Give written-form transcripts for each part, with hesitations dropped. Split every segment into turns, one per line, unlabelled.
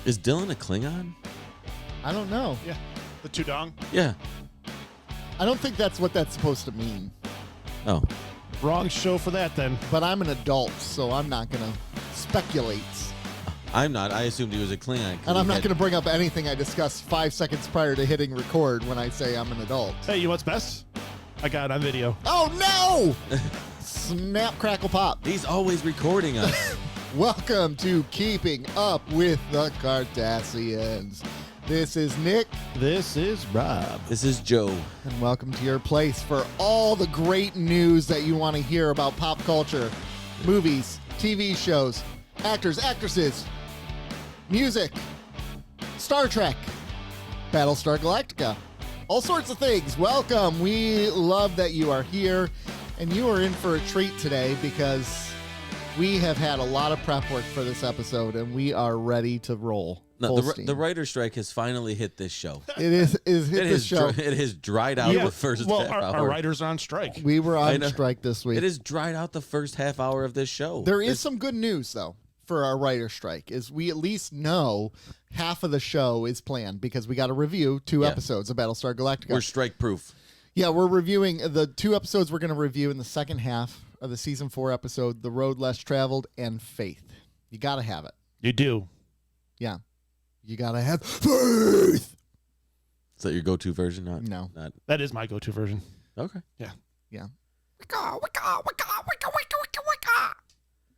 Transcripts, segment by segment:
Is Dylan a Klingon?
I don't know.
Yeah. The Tudong.
Yeah.
I don't think that's what that's supposed to mean.
Oh.
Wrong show for that then.
But I'm an adult, so I'm not going to speculate.
I'm not. I assumed he was a Klingon.
And I'm not going to bring up anything I discussed 5 seconds prior to hitting record when I say I'm an adult.
Hey, you know what's best? I got it on video.
Oh, no! Snap, crackle, pop.
He's always recording us.
Welcome to Keeping Up with the Cardassians. This is Nick.
This is Rob.
This is Joe.
And welcome to your place for all the great news that you want to hear about pop culture, movies, TV shows, actors, actresses, music, Star Trek, Battlestar Galactica, all sorts of things. Welcome. We love that you are here, and you are in for a treat today because we have had a lot of prep work for this episode, and we are ready to roll.
No, the writer's strike has finally hit this show.
It hit this show.
It has dried out the first half hour.
Our writers are on strike.
We were on strike this week.
It has dried out the first half hour of this show.
There is some good news, though, for our writer's strike, is we at least know half of the show is planned because we got to review 2 episodes of Battlestar Galactica.
We're strike proof.
Yeah, we're reviewing the 2 episodes we're going to review in the second half of the season 4 episode, The Road Less Traveled and Faith. You got to have it.
You do.
Yeah. You got to have faith.
Is that your go-to version?
No.
Not.
That is my go-to version.
Okay.
Yeah.
Yeah.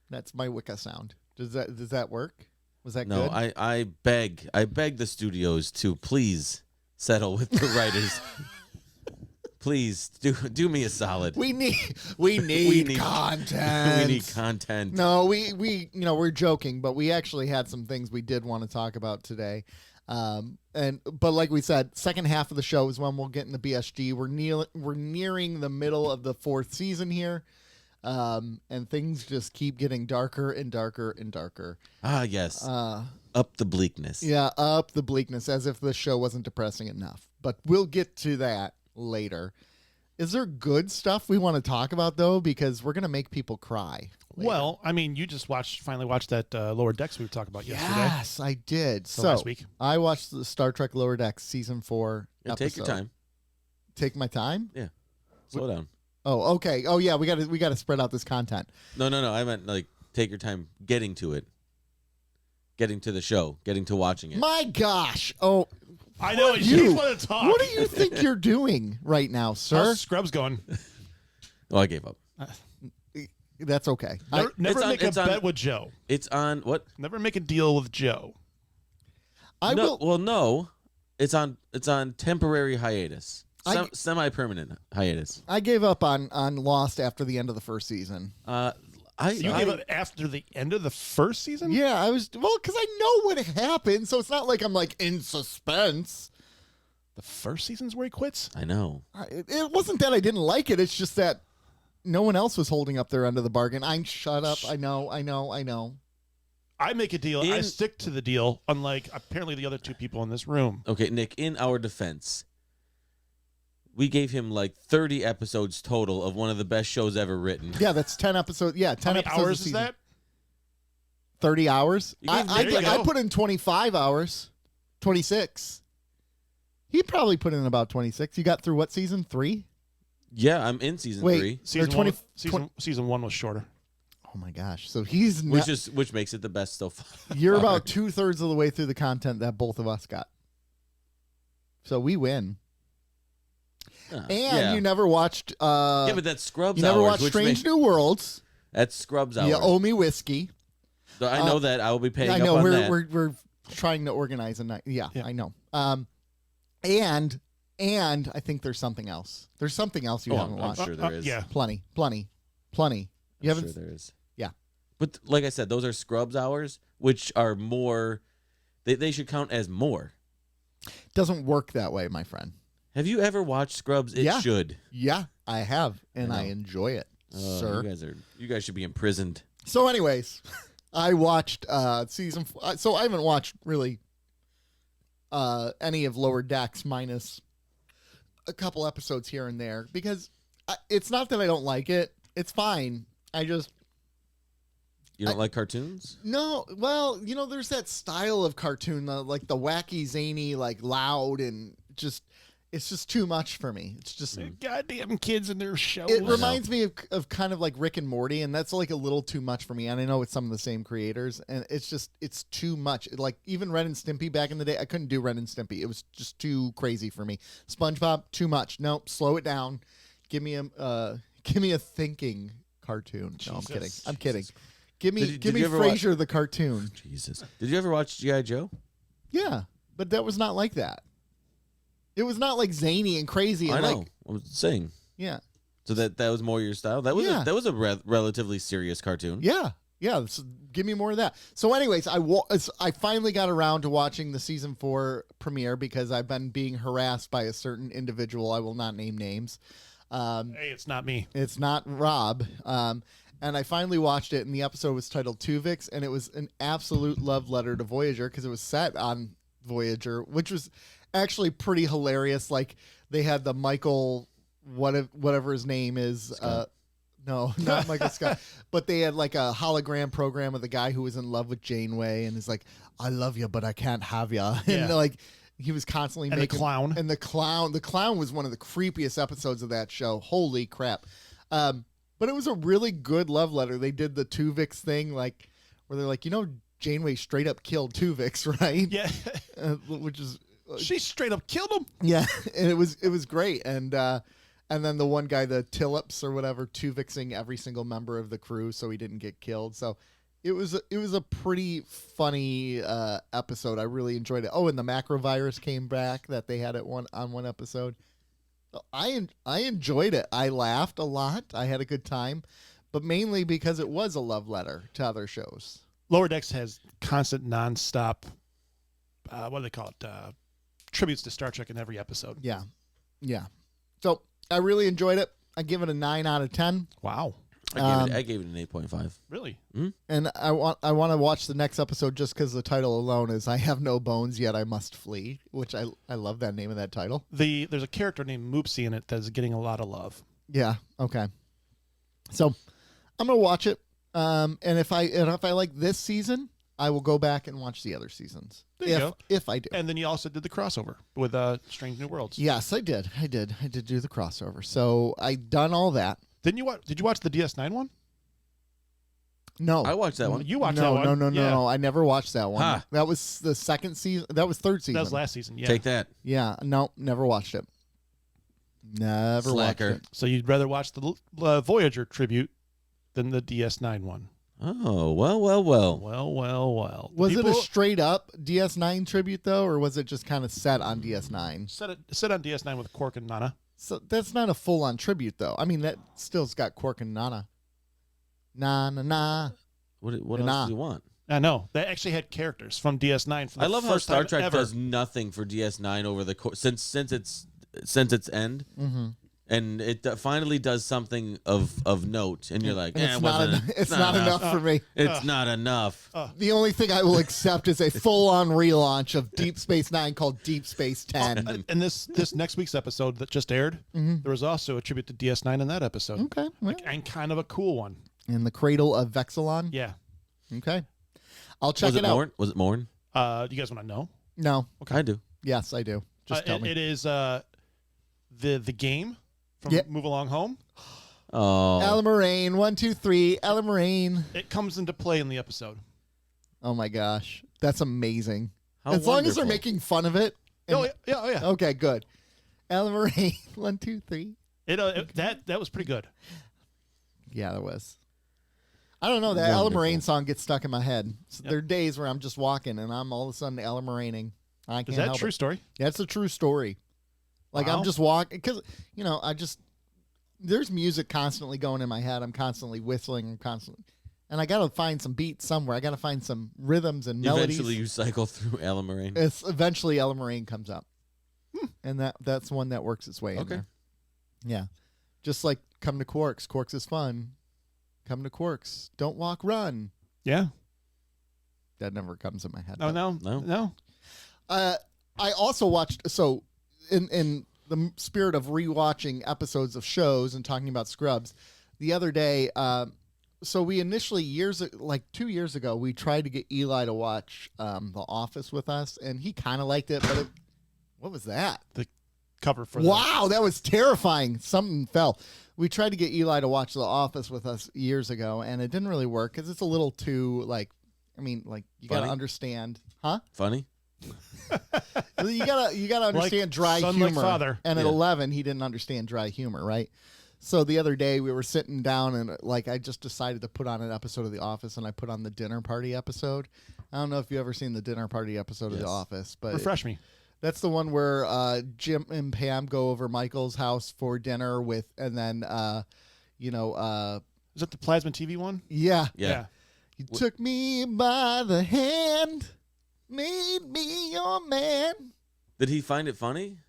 That's my Wicca sound. Does that work? Was that good?
No, I beg the studios to please settle with the writers. Please do me a solid.
We need content.
We need content.
No, we we're joking, but we actually had some things we did want to talk about today. But like we said, second half of the show is when we'll get in the BSG. We're nearing the middle of the 4th season here. And things just keep getting darker and darker and darker.
Ah, yes. Up the bleakness.
Yeah, up the bleakness, as if the show wasn't depressing enough. But we'll get to that later. Is there good stuff we want to talk about, though? Because we're going to make people cry later.
Well, I mean, you just finally watched that Lower Decks we were talking about yesterday.
Yes, I did. So
last week.
I watched the Star Trek Lower Decks season 4 episode.
Take your time.
Take my time?
Yeah. Slow down.
Oh, okay. Oh, yeah, we got to spread out this content.
No. I meant take your time getting to it. Getting to the show, getting to watching it.
My gosh. Oh,
I know. You want to talk.
What do you think you're doing right now, sir?
How's Scrubs going?
Oh, I gave up.
That's okay.
Never make a bet with Joe.
It's on what?
Never make a deal with Joe.
No. It's on temporary hiatus. Semi-permanent hiatus.
I gave up on Lost after the end of the first season.
You gave up after the end of the first season?
Yeah, because I know what happened, so it's not like I'm in suspense.
The first season's where he quits?
I know.
It wasn't that I didn't like it. It's just that no one else was holding up their end of the bargain. Shut up. I know.
I make a deal. I stick to the deal, unlike apparently the other 2 people in this room.
Okay, Nick, in our defense, we gave him 30 episodes total of one of the best shows ever written.
Yeah, that's 10 episodes. Yeah, 10
How many
episodes
hours
a
is that?
30 hours.
There you go.
I put in 25 hours. 26. He probably put in about 26. You got through what season? 3?
Yeah, I'm in season 3.
Season 1 was shorter.
Oh my gosh! So he's
which makes it the best so far.
You're about 2/3 of the way through the content that both of us got. So we win. You never watched.
Yeah, but that's Scrubs.
You never watched Strange New Worlds.
That's Scrubs hours.
You owe me whiskey.
So I know that I will be paying.
I know
up on that.
we're trying to organize a night. Yeah, I know. And I think there's something else. There's something else you haven't watched.
I'm sure there is.
Yeah,
plenty. You haven't.
Sure there is.
Yeah,
but like I said, those are Scrubs hours, which are more. They should count as more.
Doesn't work that way, my friend.
Have you ever watched Scrubs? It should.
Yeah, I have, and I enjoy it, sir.
You guys should be imprisoned.
So, anyways, I watched season. So I haven't watched really any of Lower Decks minus a couple episodes here and there because it's not that I don't like it. It's fine.
You don't like cartoons?
No, well, there's that style of cartoon, like the wacky, zany, like loud, and it's just too much for me. It's just
goddamn kids and their shows.
it reminds me of kind of like Rick and Morty, and that's like a little too much for me. And I know it's some of the same creators, and it's too much. Like even Ren and Stimpy back in the day, I couldn't do Ren and Stimpy. It was just too crazy for me. SpongeBob, too much. Nope, slow it down. Give me a thinking cartoon. No, I'm kidding. I'm kidding. Give me Frasier the cartoon.
Jesus. Did you ever watch G.I. Joe?
Yeah, but that was not like that. It was not like zany and crazy. And
I know.
Like,
I was saying.
yeah.
So that was more your style. That was a relatively serious cartoon.
Yeah. Yeah. So give me more of that. So, anyways, I finally got around to watching the season 4 premiere because I've been being harassed by a certain individual. I will not name names.
Hey, it's not me.
It's not Rob. And I finally watched it, and the episode was titled Tuvix, and it was an absolute love letter to Voyager because it was set on Voyager, which was actually pretty hilarious. Like they had the Michael, whatever his name is. No, not Michael Scott. But they had like a hologram program of the guy who was in love with Janeway, and is like, "I love you, but I can't have you." And like he was constantly making
the clown.
And the clown was one of the creepiest episodes of that show. Holy crap! But it was a really good love letter. They did the Tuvix thing, like where they're like, Janeway straight up killed Tuvix, right?
Yeah,
which is
she straight up killed him.
Yeah, and it was great. And then the one guy, the Tillips or whatever, Tuvixing every single member of the crew so he didn't get killed. So it was a pretty funny episode. I really enjoyed it. Oh, and the macrovirus came back that they had on one episode. I enjoyed it. I laughed a lot. I had a good time, but mainly because it was a love letter to other shows.
Lower Decks has constant, nonstop. What do they call it? Tributes to Star Trek in every episode.
Yeah, yeah. So I really enjoyed it. I give it a 9 out of 10.
Wow.
I gave it an 8.5.
Really?
Mm-hmm.
And I want to watch the next episode just because the title alone is "I have no bones yet I must flee," which I love that name of that title.
There's a character named Moopsy in it that's getting a lot of love.
Yeah. Okay. So I'm gonna watch it. And if I like this season, I will go back and watch the other seasons.
There you go.
If I do.
And then you also did the crossover with Strange New Worlds.
Yes, I did. I did do the crossover. So I done all that.
Did you watch the DS9 one?
No.
I watched that one.
You watched that one.
No. I never watched that one.
Huh.
That was the second season. That was third season.
That was last season. Yeah.
Take that.
Yeah. No, never watched it. Never
Slacker.
watched it.
So you'd rather watch the Voyager tribute than the DS9 one.
Oh, well.
Well.
Was it a straight up DS9 tribute though, or was it just kind of set on DS9?
Set on DS9 with Quark and Nana.
So that's not a full on tribute though. I mean, that still's got Quark and Nana. Na na na.
What else do you want?
I know. They actually had characters from DS9 for the
I love how
first
Star
time
Trek
ever.
does nothing for DS9 over the course since its end.
Mm-hmm.
And it finally does something of note, and you're like,
It's not enough for me.
It's not enough.
The only thing I will accept is a full-on relaunch of Deep Space Nine called Deep Space 10.
And this next week's episode that just aired, there was also a tribute to DS9 in that episode.
Okay. Well.
And kind of a cool one.
In the Cradle of Vexilon?
Yeah.
Okay. I'll check it out.
Was it Morn?
Do you guys want to know?
No.
Okay. I do.
Yes, I do. Just tell me.
It is the game from Move Along Home.
Oh.
Ella Moraine, 1, 2, 3. Ella Moraine.
It comes into play in the episode.
Oh my gosh, that's amazing.
How
as long as they're
wonderful.
making fun of it.
Oh yeah.
Okay, good. Ella Moraine, 1, 2, 3.
That was pretty good.
Yeah, that was. I don't know. That Ella Moraine song gets stuck in my head. So there are days where I'm just walking and I'm all of a sudden Ella Moraining. I can't
Is that
help
a true
it.
story?
Yeah, it's a true story. Like
Wow.
I'm just walking because there's music constantly going in my head. I'm constantly whistling. And I got to find some beats somewhere. I got to find some rhythms and melodies.
Eventually, you cycle through Ella Moraine.
Eventually Ella Moraine comes up, and that's one that works its way in there. Yeah, just like come to Quarks. Quarks is fun. Come to Quarks. Don't walk, run.
Yeah.
That never comes in my head.
No.
I also watched. So, in the spirit of rewatching episodes of shows and talking about Scrubs, the other day So we initially like 2 years ago, we tried to get Eli to watch The Office with us, and he kind of liked it. But what was that?
The cover for
Wow, that was terrifying. Something fell. We tried to get Eli to watch The Office with us years ago, and it didn't really work because it's a little too you gotta
Funny?
understand, huh?
Funny?
You gotta understand dry
son, like
humor.
father.
And at
Yeah.
11, he didn't understand dry humor, right? So the other day we were sitting down and I just decided to put on an episode of The Office, and I put on the dinner party episode. I don't know if you ever seen the dinner party episode of The
Yes.
Office, but
Refresh me.
that's the one where Jim and Pam go over Michael's house for dinner and then
Is that the plasma TV one?
yeah.
Yeah.
You took me by the hand, made me your man.
Did he find it funny?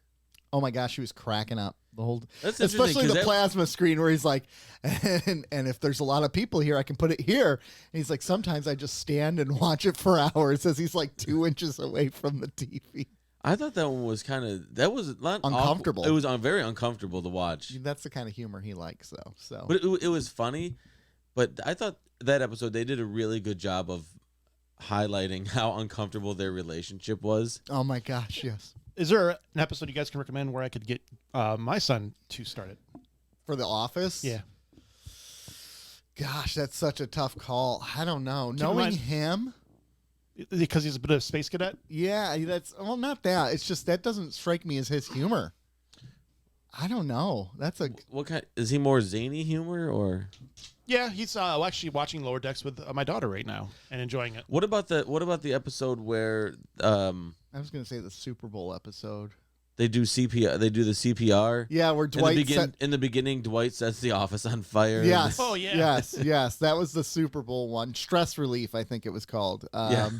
Oh my gosh, he was cracking up the whole.
That's interesting,
Especially
'cause
the
that-
plasma screen where he's like, and if there's a lot of people here, I can put it here. And he's like, sometimes I just stand and watch it for hours as he's like 2 inches away from the TV.
I thought that one was that was not
Uncomfortable.
It was very uncomfortable to watch.
That's the kind of humor he likes, though. So
But it was funny. But I thought that episode, they did a really good job of highlighting how uncomfortable their relationship was.
oh my gosh, yes.
Is there an episode you guys can recommend where I could get my son to start it?
For The Office,
Yeah.
Gosh, that's such a tough call. I don't know.
in
Knowing
mind-
him,
Because he's a bit of a space cadet?
yeah, not that. It's just that doesn't strike me as his humor. I don't know. That's a
What kind is he more zany humor or
Yeah, he's actually watching Lower Decks with my daughter right now and enjoying it.
what about the episode where
I was going to say the Super Bowl episode.
they do CPR, they do the CPR?
Yeah, where Dwight
In the beginning, Dwight sets the office on fire.
Yes.
Oh, yeah.
Yes. That was the Super Bowl one. Stress Relief, I think it was called. Yeah.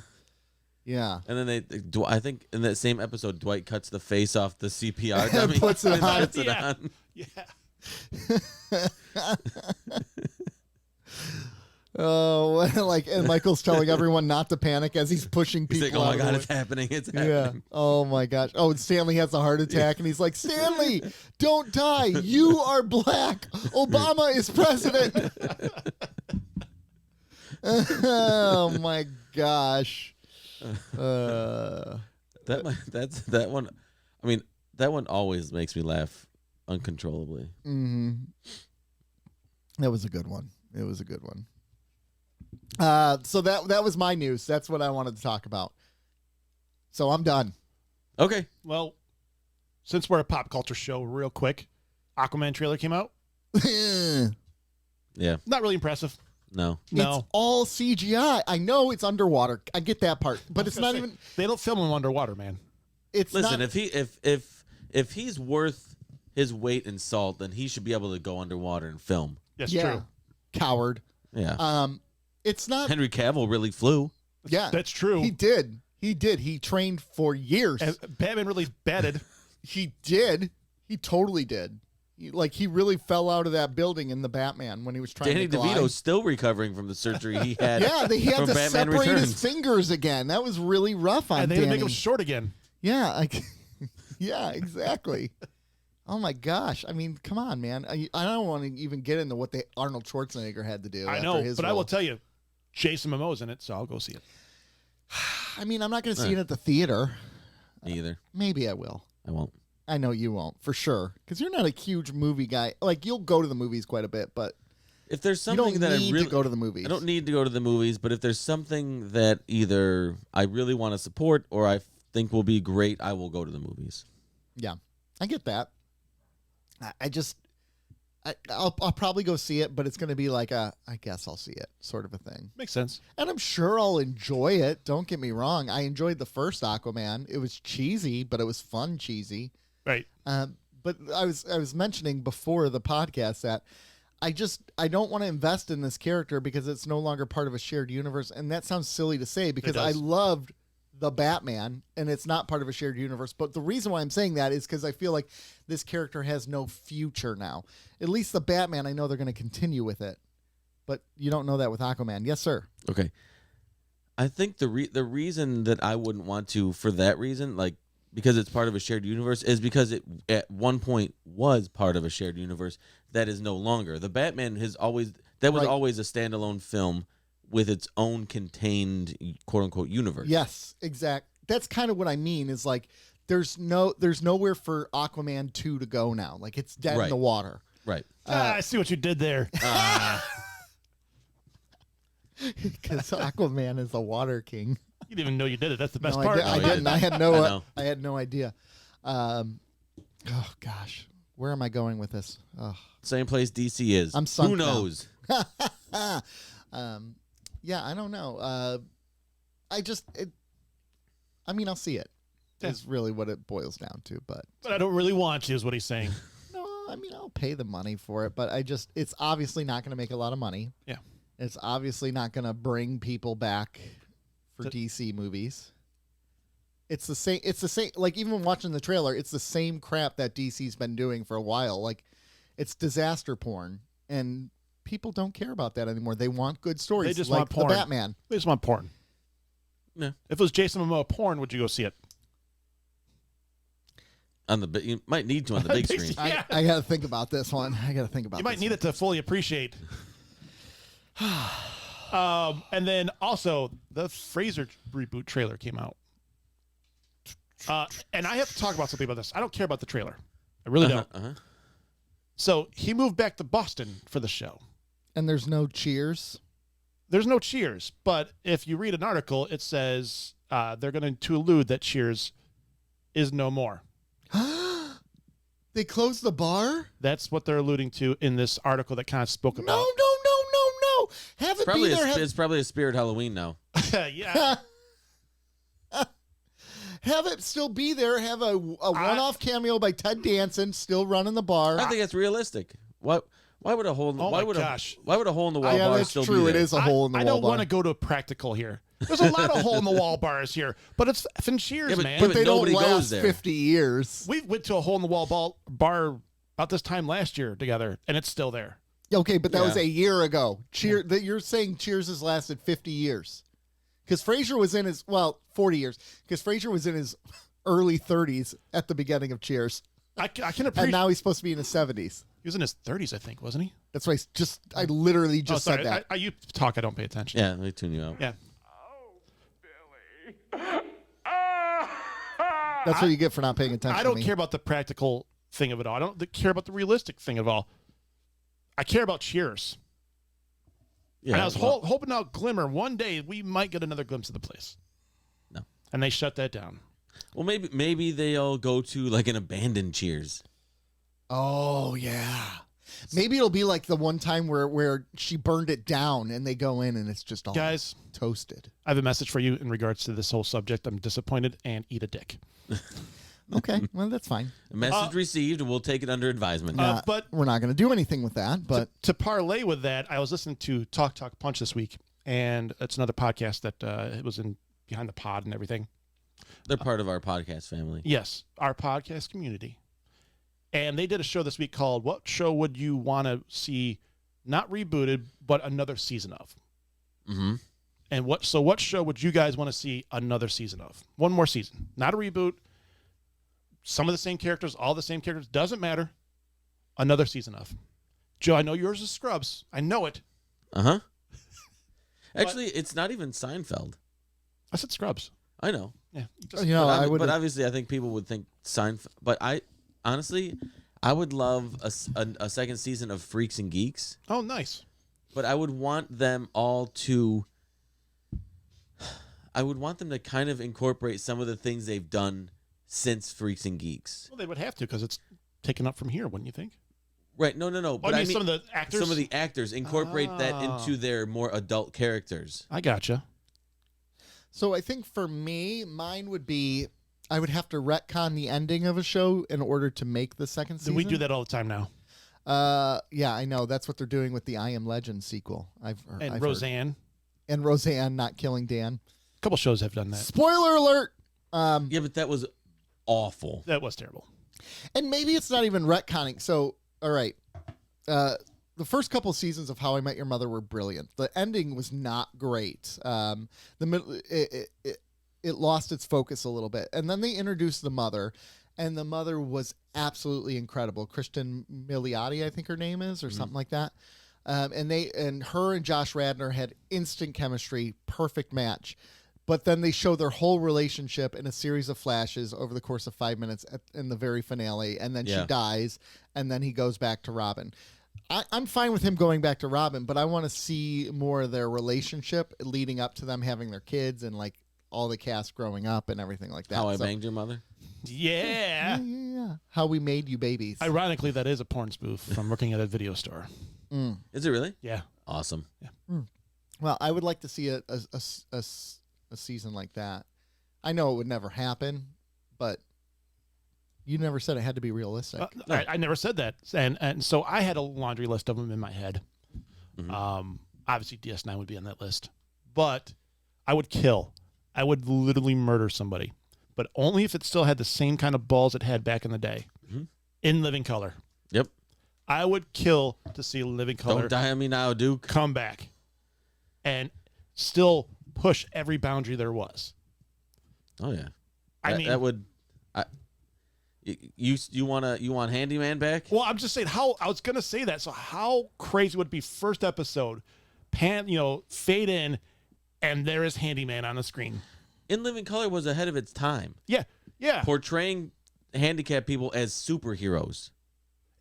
And then I think in that same episode, Dwight cuts the face off the CPR
And
dummy.
puts it
and
on.
puts it
Yeah.
on.
Yeah.
Oh, and Michael's telling everyone not to panic as he's pushing
He's
people.
like, "Oh
out
my
of the
god,
way."
it's happening! It's
Yeah.
happening!"
Oh my gosh. Oh, and Stanley has a heart attack, and he's like, "Stanley, don't die. You are black. Obama is president." Oh my gosh.
That one. I mean, that one always makes me laugh uncontrollably.
That was a good one. It was a good one. So that was my news. That's what I wanted to talk about. So I'm done.
Okay.
Well, since we're a pop culture show, real quick, Aquaman trailer came out.
Yeah.
Not really impressive.
No.
No.
It's all CGI. I know it's underwater. I get that part, but it's not even.
They don't film him underwater, man.
It's
Listen,
not.
if he's worth his weight in salt, then he should be able to go underwater and film.
That's
yeah,
true.
coward.
Yeah.
It's not.
Henry Cavill really flew.
Yeah,
That's true.
He did. He did. He trained for years.
And Batman really batted.
He did. He totally did. He really fell out of that building in the Batman when he was trying
Danny
to glide.
DeVito's still recovering from the surgery he had.
Yeah, he had
from
to
Batman
separate
Returns.
his fingers again. That was really rough on
And they had to
Danny.
make him short again.
Yeah, yeah, exactly. Oh my gosh! I mean, come on, man. I don't want to even get into what Arnold Schwarzenegger had to do.
I
after
know,
his
but I
role.
will tell you, Jason Momoa's in it, so I'll go see it.
I mean, I'm not going to see it at the theater.
Me either.
Maybe I will.
I won't.
I know you won't for sure because you're not a huge movie guy. You'll go to the movies quite a bit, but
If there's
you
something
don't
that
need
I really
to go to the movies.
I don't need to go to the movies, but if there's something that either I really want to support or I think will be great, I will go to the movies.
Yeah, I get that. I'll probably go see it, but it's going to be like I guess I'll see it sort of a thing.
Makes sense.
And I'm sure I'll enjoy it. Don't get me wrong. I enjoyed the first Aquaman. It was cheesy, but it was fun cheesy.
Right.
But I was mentioning before the podcast that I don't want to invest in this character because it's no longer part of a shared universe. And that sounds silly to say because I
does.
loved the Batman and it's not part of a shared universe. But the reason why I'm saying that is because I feel like this character has no future now. At least the Batman, I know they're going to continue with it. But you don't know that with Aquaman. Yes, sir.
Okay. I think the reason that I wouldn't want to, for that reason, because it's part of a shared universe, is because it at one point was part of a shared universe that is no longer. The Batman has always That was
Right.
always a standalone film with its own contained quote unquote universe.
Yes, exact. That's kind of what I mean. Is like there's nowhere for Aquaman 2 to go now. Like it's dead in
Right.
the water.
Right.
I see what you did there.
Because Aquaman is the water king.
You didn't even know you did it. That's the best
No,
part.
I
No,
didn't.
I
I had
I
no.
know.
I had no idea. Oh gosh, where am I going with this? Oh.
Same place DC is.
I'm sunk
Who
now.
knows?
Yeah, I don't know. I mean, I'll see it.
Yeah.
Is really what it boils down to. But
But I don't really want you, is what he's saying.
no, I mean, I'll pay the money for it. But it's obviously not going to make a lot of money.
Yeah.
It's obviously not going to bring people back for DC movies. It's the same. It's the same. Like even watching the trailer, it's the same crap that DC's been doing for a while. Like it's disaster porn, and people don't care about that anymore. They want good stories.
They just
like
want porn.
The Batman.
They just want porn.
Yeah.
If it was Jason Momoa porn, would you go see it?
You might need to on the big
Big
screen.
screen. Yeah.
I got to think about this one. I got to think about.
You might need it to fully appreciate. And then also the Fraser reboot trailer came out. And I have to talk about something about this. I don't care about the trailer. I really don't. So he moved back to Boston for the show.
And there's no Cheers.
There's no Cheers, but if you read an article, it says they're going to allude that Cheers is no more.
They closed the bar.
That's what they're alluding to in this article that kind of spoke about.
No. Have it
Probably
be there.
it's probably a Spirit Halloween now.
Yeah.
Have it still be there. Have a one-off cameo by Ted Danson still running the bar.
I think that's realistic. Why would a hole in the
Oh
why
my
would
gosh.
a why would a hole in the wall
Yeah,
bar
that's
still
true.
be
It
there?
is a hole in the
I
wall
don't
bar.
want to go to practical here. There's a lot of hole in the wall bars here, but it's effing Cheers,
Yeah, but-
man.
But they don't
nobody goes
last
there.
50 years.
We went to a hole in the wall bar about this time last year together, and it's still there.
Okay, but that was
Yeah.
a year ago. That you're saying Cheers has lasted 50 years. Because Frasier was in his 40 years. Because Frasier was in his early 30s at the beginning of Cheers,
I can
and
appreciate.
now he's supposed to be in his 70s.
He was in his 30s, I think, wasn't he?
That's why I literally just
sorry.
said that.
You talk. I don't pay attention.
Yeah, let me tune you out.
Yeah.
That's what you get for not paying attention.
I
to
don't
me.
care about the practical thing of it all. I don't care about the realistic thing of it all. I care about Cheers.
Yeah,
and I was
well,
hoping out glimmer one day we might get another glimpse of the place.
No.
And they shut that down.
well, maybe they'll go to like an abandoned Cheers.
Oh yeah. Maybe it'll be like the one time where she burned it down and they go in and it's just all
Guys,
toasted.
I have a message for you in regards to this whole subject. I'm disappointed and eat a dick.
Okay, well that's fine.
A message received, and we'll take it under advisement.
But
We're not going to do anything with that. But
to parlay with that, I was listening to Talk Punch this week, and it's another podcast that it was in Behind the Pod and everything.
They're part of our podcast family.
Yes, our podcast community. And they did a show this week called What Show Would You Want to See Not Rebooted, but Another Season of?
Mm-hmm.
And what show would you guys want to see another season of? One more season. Not a reboot. Some of the same characters, all the same characters. Doesn't matter. Another season of. Joe, I know yours is Scrubs. I know it.
Uh-huh. Actually, it's not even Seinfeld.
I said Scrubs.
I know.
Yeah.
But obviously, I think people would think Seinfeld. But honestly, I would love a second season of Freaks and Geeks.
Oh, nice.
But I would want them all to. I would want them to kind of incorporate some of the things they've done since Freaks and Geeks.
Well, they would have to because it's taken up from here, wouldn't you think?
Right? No. But I mean
some of the actors.
some of the actors incorporate that
Oh.
into their more adult characters.
I gotcha.
so I think for me, mine would be I would have to retcon the ending of a show in order to make the second season.
We do that all the time now.
Yeah, I know. That's what they're doing with the I Am Legend sequel. I've heard.
Roseanne.
And Roseanne not killing Dan.
A couple shows have done that.
Spoiler alert.
Yeah, but that was awful.
That was terrible.
And maybe it's not even retconning. So, all right. The first couple seasons of How I Met Your Mother were brilliant. The ending was not great. The middle, it lost its focus a little bit. And then they introduced the mother, and the mother was absolutely incredible. Kristen Milioti, I think her name is, or something like that. And her and Josh Radnor had instant chemistry, perfect match. But then they show their whole relationship in a series of flashes over the course of 5 minutes in the very finale, and then she dies, and then he goes back to Robin. I'm fine with him going back to Robin, but I want to see more of their relationship leading up to them having their kids and like all the cast growing up and everything like that.
How I Banged Your Mother?
Yeah. How We Made You Babies.
Ironically, that is a porn spoof from working at a video store.
Is it really?
Yeah.
Awesome.
Yeah.
Well, I would like to see a season like that. I know it would never happen, but you never said it had to be realistic.
I never said that, and so I had a laundry list of them in my head. Obviously, DS9 would be on that list, but I would kill. I would literally murder somebody, but only if it still had the same kind of balls it had back in the day, in living color.
Yep.
I would kill to see living color.
Don't die on me now, Duke.
Come back, and still push every boundary there was.
Oh yeah.
I mean,
that would. You want Handyman back?
Well, I'm just saying how I was gonna say that. So how crazy would it be? First episode, fade in, and there is Handyman on the screen.
In Living Color was ahead of its time.
Yeah.
Portraying handicapped people as superheroes.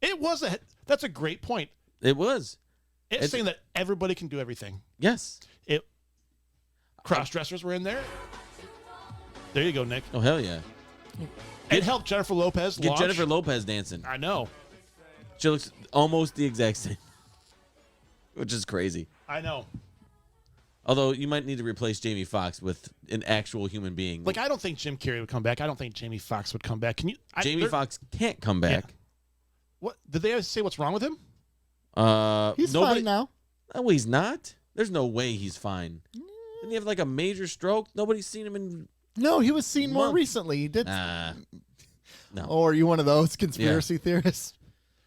It was that's a great point.
It was.
It's saying that everybody can do everything.
Yes.
Cross-dressers were in there. There you go, Nick.
Oh hell yeah.
It helped Jennifer Lopez
Get
launch.
Jennifer Lopez dancing.
I know.
She looks almost the exact same, which is crazy.
I know.
Although you might need to replace Jamie Foxx with an actual human being.
Like I don't think Jim Carrey would come back. I don't think Jamie Foxx would come back. Can you?
Jamie Foxx can't come back.
Yeah. What did they say? What's wrong with him?
He's fine now.
No, he's not. There's no way he's fine. Didn't he have like a major stroke? Nobody's seen him in.
No, he was seen more recently. He did.
No.
Or are you one of those conspiracy theorists?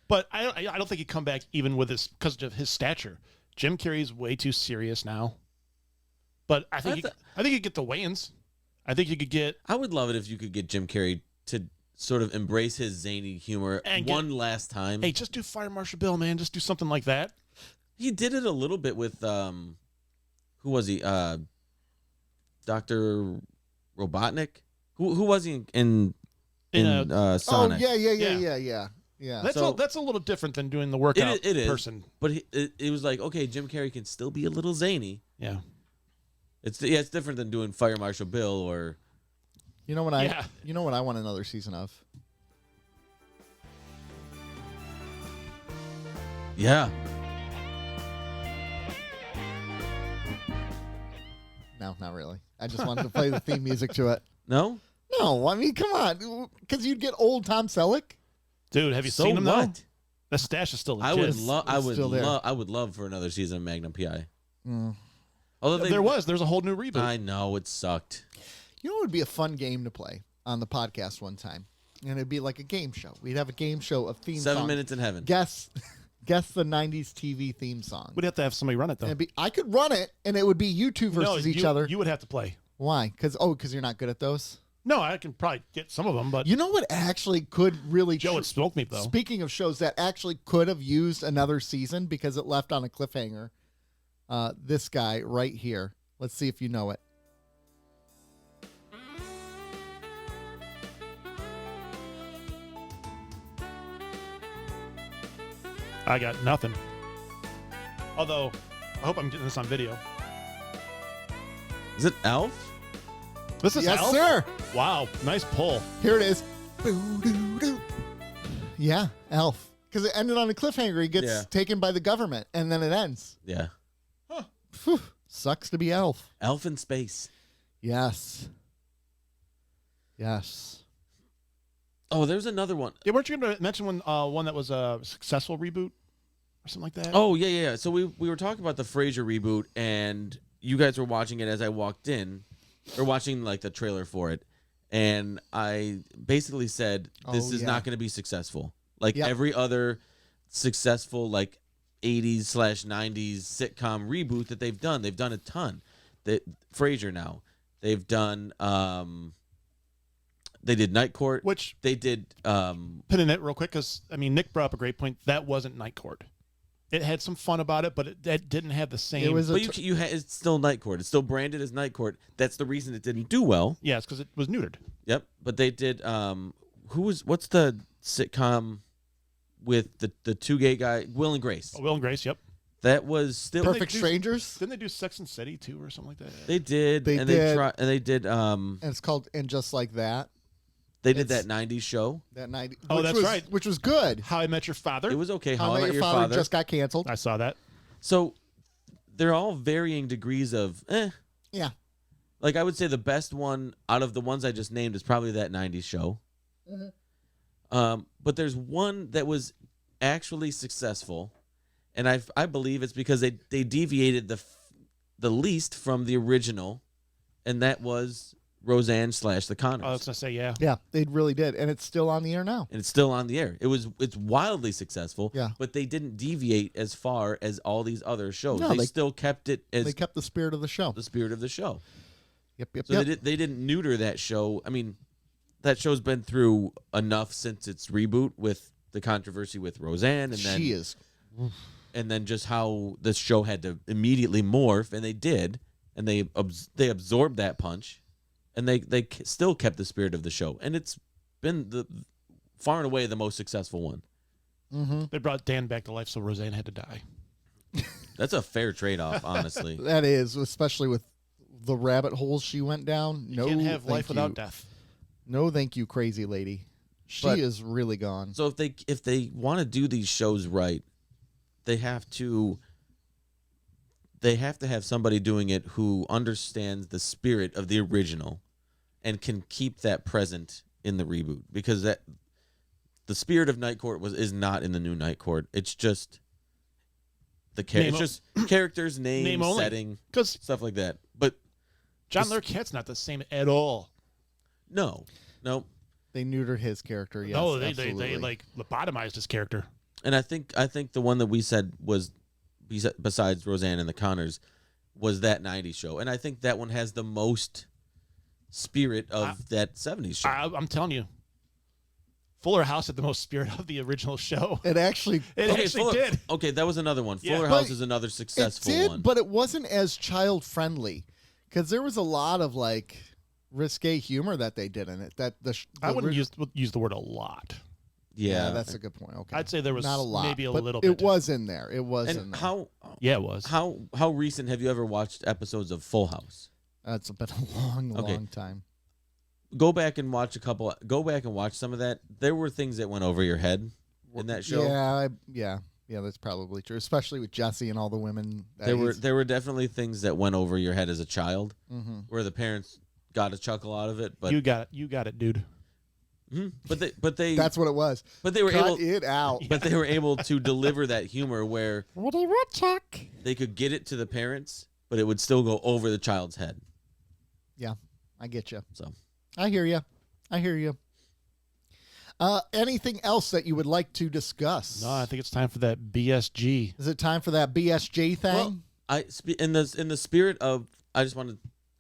But I don't think he'd come back even with because of his stature. Jim Carrey's way too serious now. But I think he'd get the Wayans. I think you could get.
I would love it if you could get Jim Carrey to sort of embrace his zany humor one last time.
Hey, just do Fire Marshal Bill, man. Just do something like that.
He did it a little bit with who was he? Dr. Robotnik. Who was he in Sonic?
Oh yeah.
That's a little different than doing the workout
it is,
person.
But it was like, okay, Jim Carrey can still be a little zany.
Yeah.
It's different than doing Fire Marshal Bill or.
You know what I want another season of?
Yeah.
No, not really. I just wanted to play the theme music to it.
No?
No, I mean, come on. Because you'd get old Tom Selleck.
Dude, have you seen him
what?
though? The stash is still legit.
I would love for another season of Magnum PI. Although
there's a whole new reboot.
I know it sucked.
You know what would be a fun game to play on the podcast one time? And it'd be like a game show. We'd have a game show of theme songs.
7 Minutes in Heaven.
Guess the 90s TV theme song.
We'd have to have somebody run it though.
I could run it, and it would be you two versus each other.
You would have to play.
Why? Because you're not good at those?
No, I can probably get some of them, but
you know what actually could really
Joe would smoke me though.
Speaking of shows that actually could have used another season because it left on a cliffhanger. This guy right here. Let's see if you know it.
I got nothing. Although, I hope I'm getting this on video.
Is it Elf?
This is
Yes,
Elf?
sir.
Wow, nice pull.
Here it is. Boo-doo-doo. Yeah, Elf. Because it ended on a cliffhanger. He gets taken by the government, and then it ends.
Yeah.
Whew. Sucks to be Elf.
Elf in Space.
Yes.
Oh, there's another one.
Yeah, weren't you going to mention one that was a successful reboot or something like that?
Oh, yeah. So we were talking about the Frasier reboot, and you guys were watching it as I walked in, or watching like the trailer for it, and I basically said this is not going to be successful. Like every other successful like 80s/90s sitcom reboot that they've done a ton. Frasier now. They've done they did Night Court,
which
they did
pin in it real quick because I mean Nick brought up a great point. That wasn't Night Court. It had some fun about it, but it didn't have the same.
It was a
But it's still Night Court. It's still branded as Night Court. That's the reason it didn't do well.
Yeah, it's because it was neutered.
Yep. But they did. What's the sitcom with the two gay guy, Will and Grace?
Oh, Will and Grace. Yep.
That was still
Perfect Strangers.
Didn't they do Sex and City too, or something like that?
They did.
They
and
did.
They did.
And it's called And Just Like That.
They did that '90s show.
That night.
Oh, that's right.
Which was good.
How I Met Your Father.
It was okay.
How I Met Your Father just got canceled.
I saw that.
So they're all varying degrees of
Yeah.
Like I would say the best one out of the ones I just named is probably that '90s show. But there's one that was actually successful, and I believe it's because they deviated the least from the original, and that was Roseanne / The Connors.
I was gonna say yeah.
Yeah, they really did. And it's still on the air now.
And it's still on the air. It's wildly successful.
Yeah.
But they didn't deviate as far as all these other shows.
No,
they
they-
still kept it as
They kept the spirit of the show.
the spirit of the show.
Yep.
So they didn't neuter that show. I mean, that show's been through enough since its reboot with the controversy with Roseanne, and then
She is.
and then just how the show had to immediately morph, and they did, and they absorbed that punch, and they still kept the spirit of the show, and it's been the far and away the most successful one.
Mm-hmm.
They brought Dan back to life, so Roseanne had to die.
That's a fair trade-off, honestly.
That is, especially with the rabbit holes she went down.
You
No,
can't have
thank
life
you.
without death.
No, thank you, crazy lady. She
But-
is really gone.
So if they want to do these shows right, they have to have somebody doing it who understands the spirit of the original and can keep that present in the reboot, because the spirit of Night Court is not in the new Night Court. It's just it's just characters, name
only.
setting,
Because
stuff like that. But
John Larroquette's not the same at all.
no.
They neutered his character. Yes,
no, they
absolutely.
like lobotomized his character.
And I think the one that we said was besides Roseanne and the Connors was that '90s show, and I think that one has the most spirit of that '70s show.
I'm telling you, Fuller House had the most spirit of the original show.
It actually.
It actually did.
Okay, that was another one.
Yeah.
Fuller
But
House is another successful
It did,
one.
but it wasn't as child friendly because there was a lot of like risque humor that they did in it. That
I wouldn't use the word a lot.
Yeah, that's a good point. Okay,
I'd say there was
not a lot,
maybe a
but
little
it
bit.
was in there. It was in
And
there.
Yeah, it was.
how recent have you ever watched episodes of Full House?
That's been a long,
Okay.
long time.
Go back and watch some of that. There were things that went over your head in that show.
Yeah, that's probably true. Especially with Jesse and all the women. that
There were definitely things that went over your head as a child,
Mhm.
where the parents got a chuckle out of it. But
You got it, dude.
but they
That's what it was.
but they were
Cut
able
it out.
but they were able to deliver that humor where
Woody Woodchuck.
they could get it to the parents, but it would still go over the child's head.
Yeah, I get you.
So
I hear you. Anything else that you would like to discuss?
No, I think it's time for that BSG.
Is it time for that BSG thing?
well, in the spirit of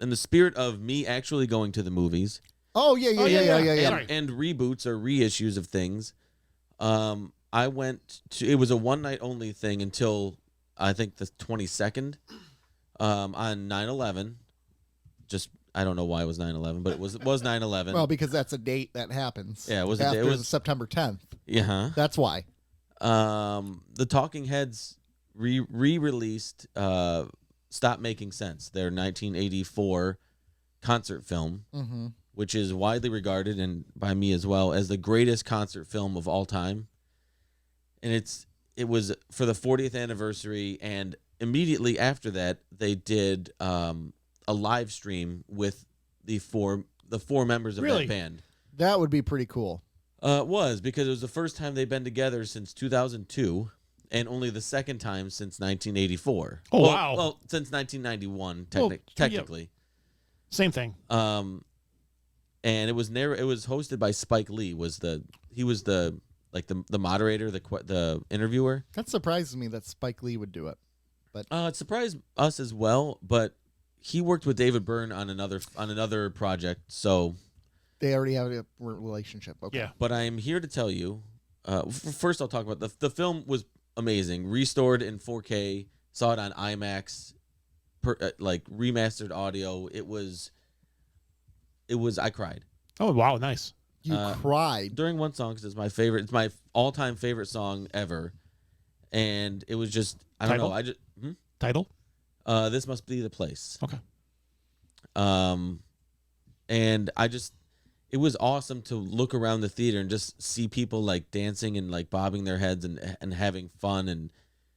in the spirit of me actually going to the movies
yeah.
Sorry.
and reboots or reissues of things, I went to. It was a one night only thing until I think the 22nd on 9/11. Just I don't know why it was 9/11, but it was 9/11.
Well, because that's a date that happens.
Yeah, it was a day-
after
it was-
September 10th.
Yeah.
That's why.
The Talking Heads re-released Stop Making Sense, their 1984 concert film,
Mm-hmm.
which is widely regarded, and by me as well, as the greatest concert film of all time. And it was for the 40th anniversary, and immediately after that, they did a live stream with the four members of
Really?
that band.
That would be pretty cool.
It was because it was the first time they've been together since 2002, and only the second time since 1984.
Oh,
Well-
wow.
Well, since 1991,
Well, yeah.
technically.
Same thing.
And it was hosted by Spike Lee. He was the moderator, the interviewer.
That surprises me that Spike Lee would do it.
It surprised us as well, but he worked with David Byrne on another project. So,
They already have a relationship. Okay.
Yeah.
but I am here to tell you. First, I'll talk about the film was amazing. Restored in 4K. Saw it on IMAX, like remastered audio. It was. I cried.
Oh wow, nice.
You cried.
During one song because it's my favorite. It's my all-time favorite song ever, and it was just I don't know. I just
Title.
This Must Be the Place.
Okay.
And it was awesome to look around the theater and just see people like dancing and like bobbing their heads and having fun, and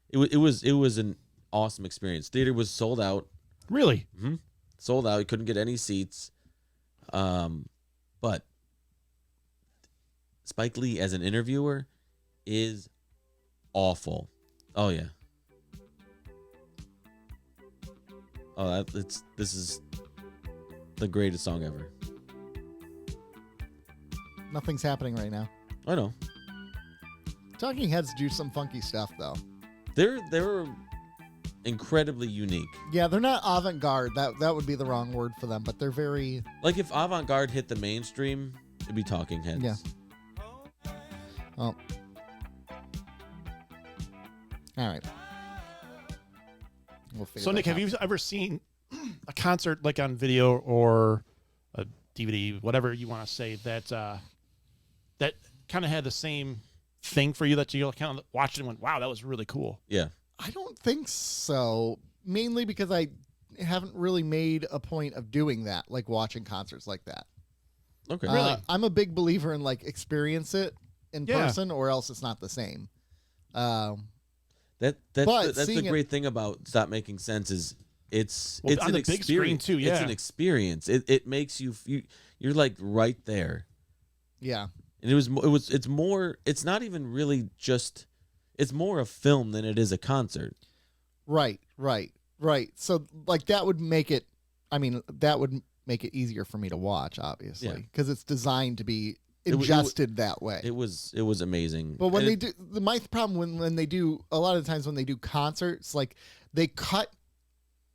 it was an awesome experience. Theater was sold out.
Really?
Mm-hmm. Sold out. You couldn't get any seats. But Spike Lee as an interviewer is awful. Oh yeah. Oh, this is the greatest song ever.
Nothing's happening right now.
I know.
Talking Heads do some funky stuff, though.
They're incredibly unique.
Yeah, they're not avant-garde. That would be the wrong word for them, but they're very...
Like if avant-garde hit the mainstream, it'd be Talking Heads.
Yeah. Oh. All right. We'll figure
So, Nick,
that
have
out.
you ever seen a concert like on video or a DVD, whatever you want to say, that that kind of had the same thing for you that you kind of watched it and went, wow, that was really cool?
Yeah.
I don't think so. Mainly because I haven't really made a point of doing that, like watching concerts like that.
Okay.
Really?
I'm a big believer in like experience it in
Yeah.
person, or else it's not the same.
That's
But
the
seeing
great thing about Stop Making Sense is it's
Well,
it's
on
an
the big screen,
experience
too,
It's
yeah.
an experience. It makes you're like right there.
Yeah.
And it's more. It's not even really just. It's more a film than it is a concert.
Right. So like that would make it. I mean, that would make it easier for me to watch, obviously,
Yeah.
because it's designed to be
It
ingested that way.
It was amazing.
But when
And
they do, my problem when they do a lot of the times when they do concerts, like they cut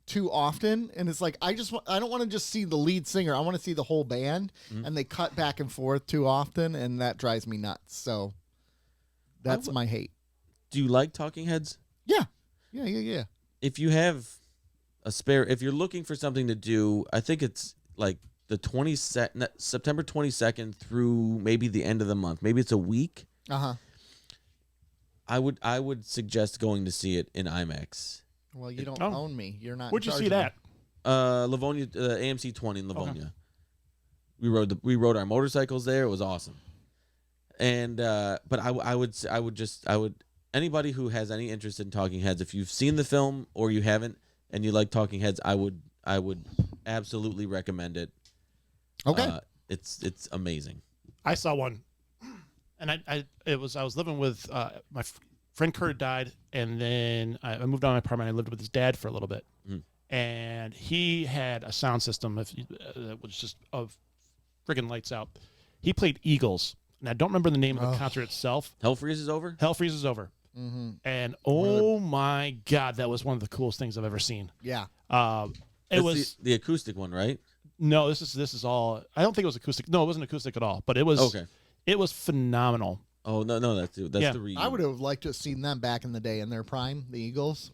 too often, and it's like I don't want to just see the lead singer. I want to see the whole band, and they cut back and forth too often, and that drives me nuts. So that's my hate.
do you like Talking Heads?
Yeah.
If you have a spare, if you're looking for something to do, I think it's like the September 22nd through maybe the end of the month. Maybe it's a week. I would suggest going to see it in IMAX.
Well, you don't own me. You're not.
Where'd you
in
see
charge
that?
Livonia, AMC 20 in Livonia.
Okay.
We rode our motorcycles there. It was awesome. And but I would anybody who has any interest in Talking Heads, if you've seen the film or you haven't and you like Talking Heads, I would absolutely recommend it.
Okay.
It's amazing.
I saw one, and I was living with my friend Kurt died, and then I moved out of my apartment. I lived with his dad for a little bit, and he had a sound system that was just of friggin' lights out. He played Eagles, and I don't remember the name of the concert itself.
Hell Freezes Over?
Hell Freezes Over. And oh my God, that was one of the coolest things I've ever seen.
Yeah.
It
That's
was
the acoustic one, right?
no. This is all. I don't think it was acoustic. No, it wasn't acoustic at all. But it was
Okay.
It was phenomenal.
Oh no, that's the reason.
I would have liked to have seen them back in the day in their prime, the Eagles.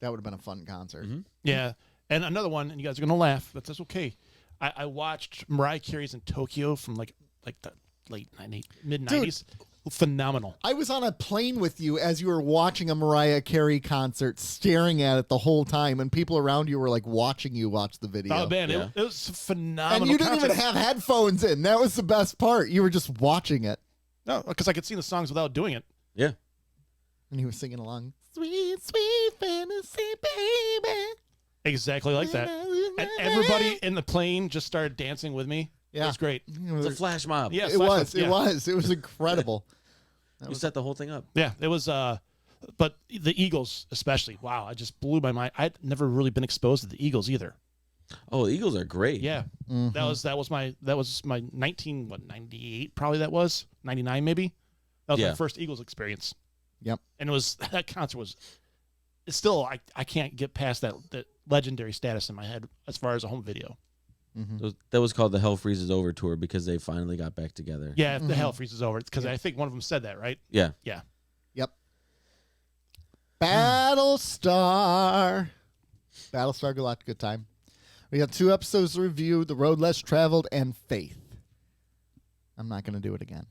That would have been a fun concert.
Yeah, and another one, and you guys are gonna laugh, but that's okay. I watched Mariah Carey's in Tokyo from like the late mid 90s. Phenomenal.
I was on a plane with you as you were watching a Mariah Carey concert, staring at it the whole time, and people around you were like watching you watch the video.
Oh man,
Yeah.
it was phenomenal.
And you didn't even
concert.
have headphones in. That was the best part. You were just watching it.
No, because I could sing the songs without doing it.
Yeah.
And he was singing along. Sweet, sweet fantasy, baby.
Exactly like that. And everybody in the plane just started dancing with me.
Yeah.
It was great.
It's a flash mob.
Yeah,
It was.
yeah.
It was incredible.
You set the whole thing up.
Yeah, it was. But the Eagles, especially, wow, I just blew my mind. I'd never really been exposed to the Eagles either.
Oh, the Eagles are great.
Yeah, that was my 98 probably. That was 99 maybe. That was
Yeah.
my first Eagles experience.
Yep.
And it was that concert was. It's still I can't get past that legendary status in my head as far as a home video.
That was called the Hell Freezes Over tour because they finally got back together.
Yeah, if the hell freezes over, because I think one of them said that, right?
Yeah.
Yeah.
Yep. Battlestar Galactica time. We got 2 episodes to review: The Road Less Traveled and Faith. I'm not going to do it again.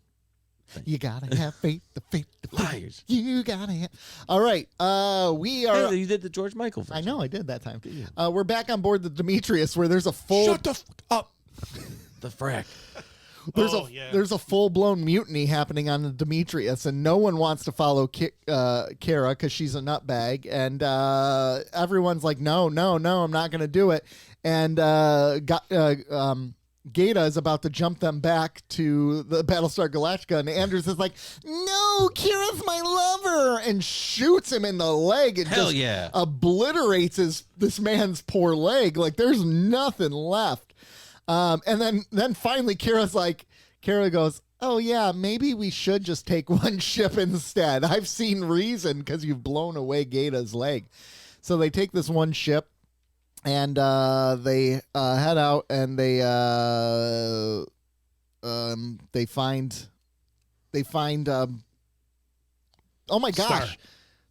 You gotta have faith, the faith.
Liars.
You gotta have. All right, we are.
Hey, you did the George Michael version.
I know I did that time. We're back on board the Demetrius, where there's a full.
Shut the fuck up.
The frack.
There's a full blown mutiny happening on the Demetrius, and no one wants to follow Kara because she's a nutbag, and everyone's like, no, I'm not gonna do it, and Gata is about to jump them back to the Battlestar Galactica, and Anders is like, no, Kira's my lover, and shoots him in the leg. It
Hell
just
yeah.
obliterates this man's poor leg. Like, there's nothing left. And then finally Kara goes, oh yeah, maybe we should just take one ship instead. I've seen reason because you've blown away Gata's leg. So they take this one ship. And they head out, and they find oh my gosh,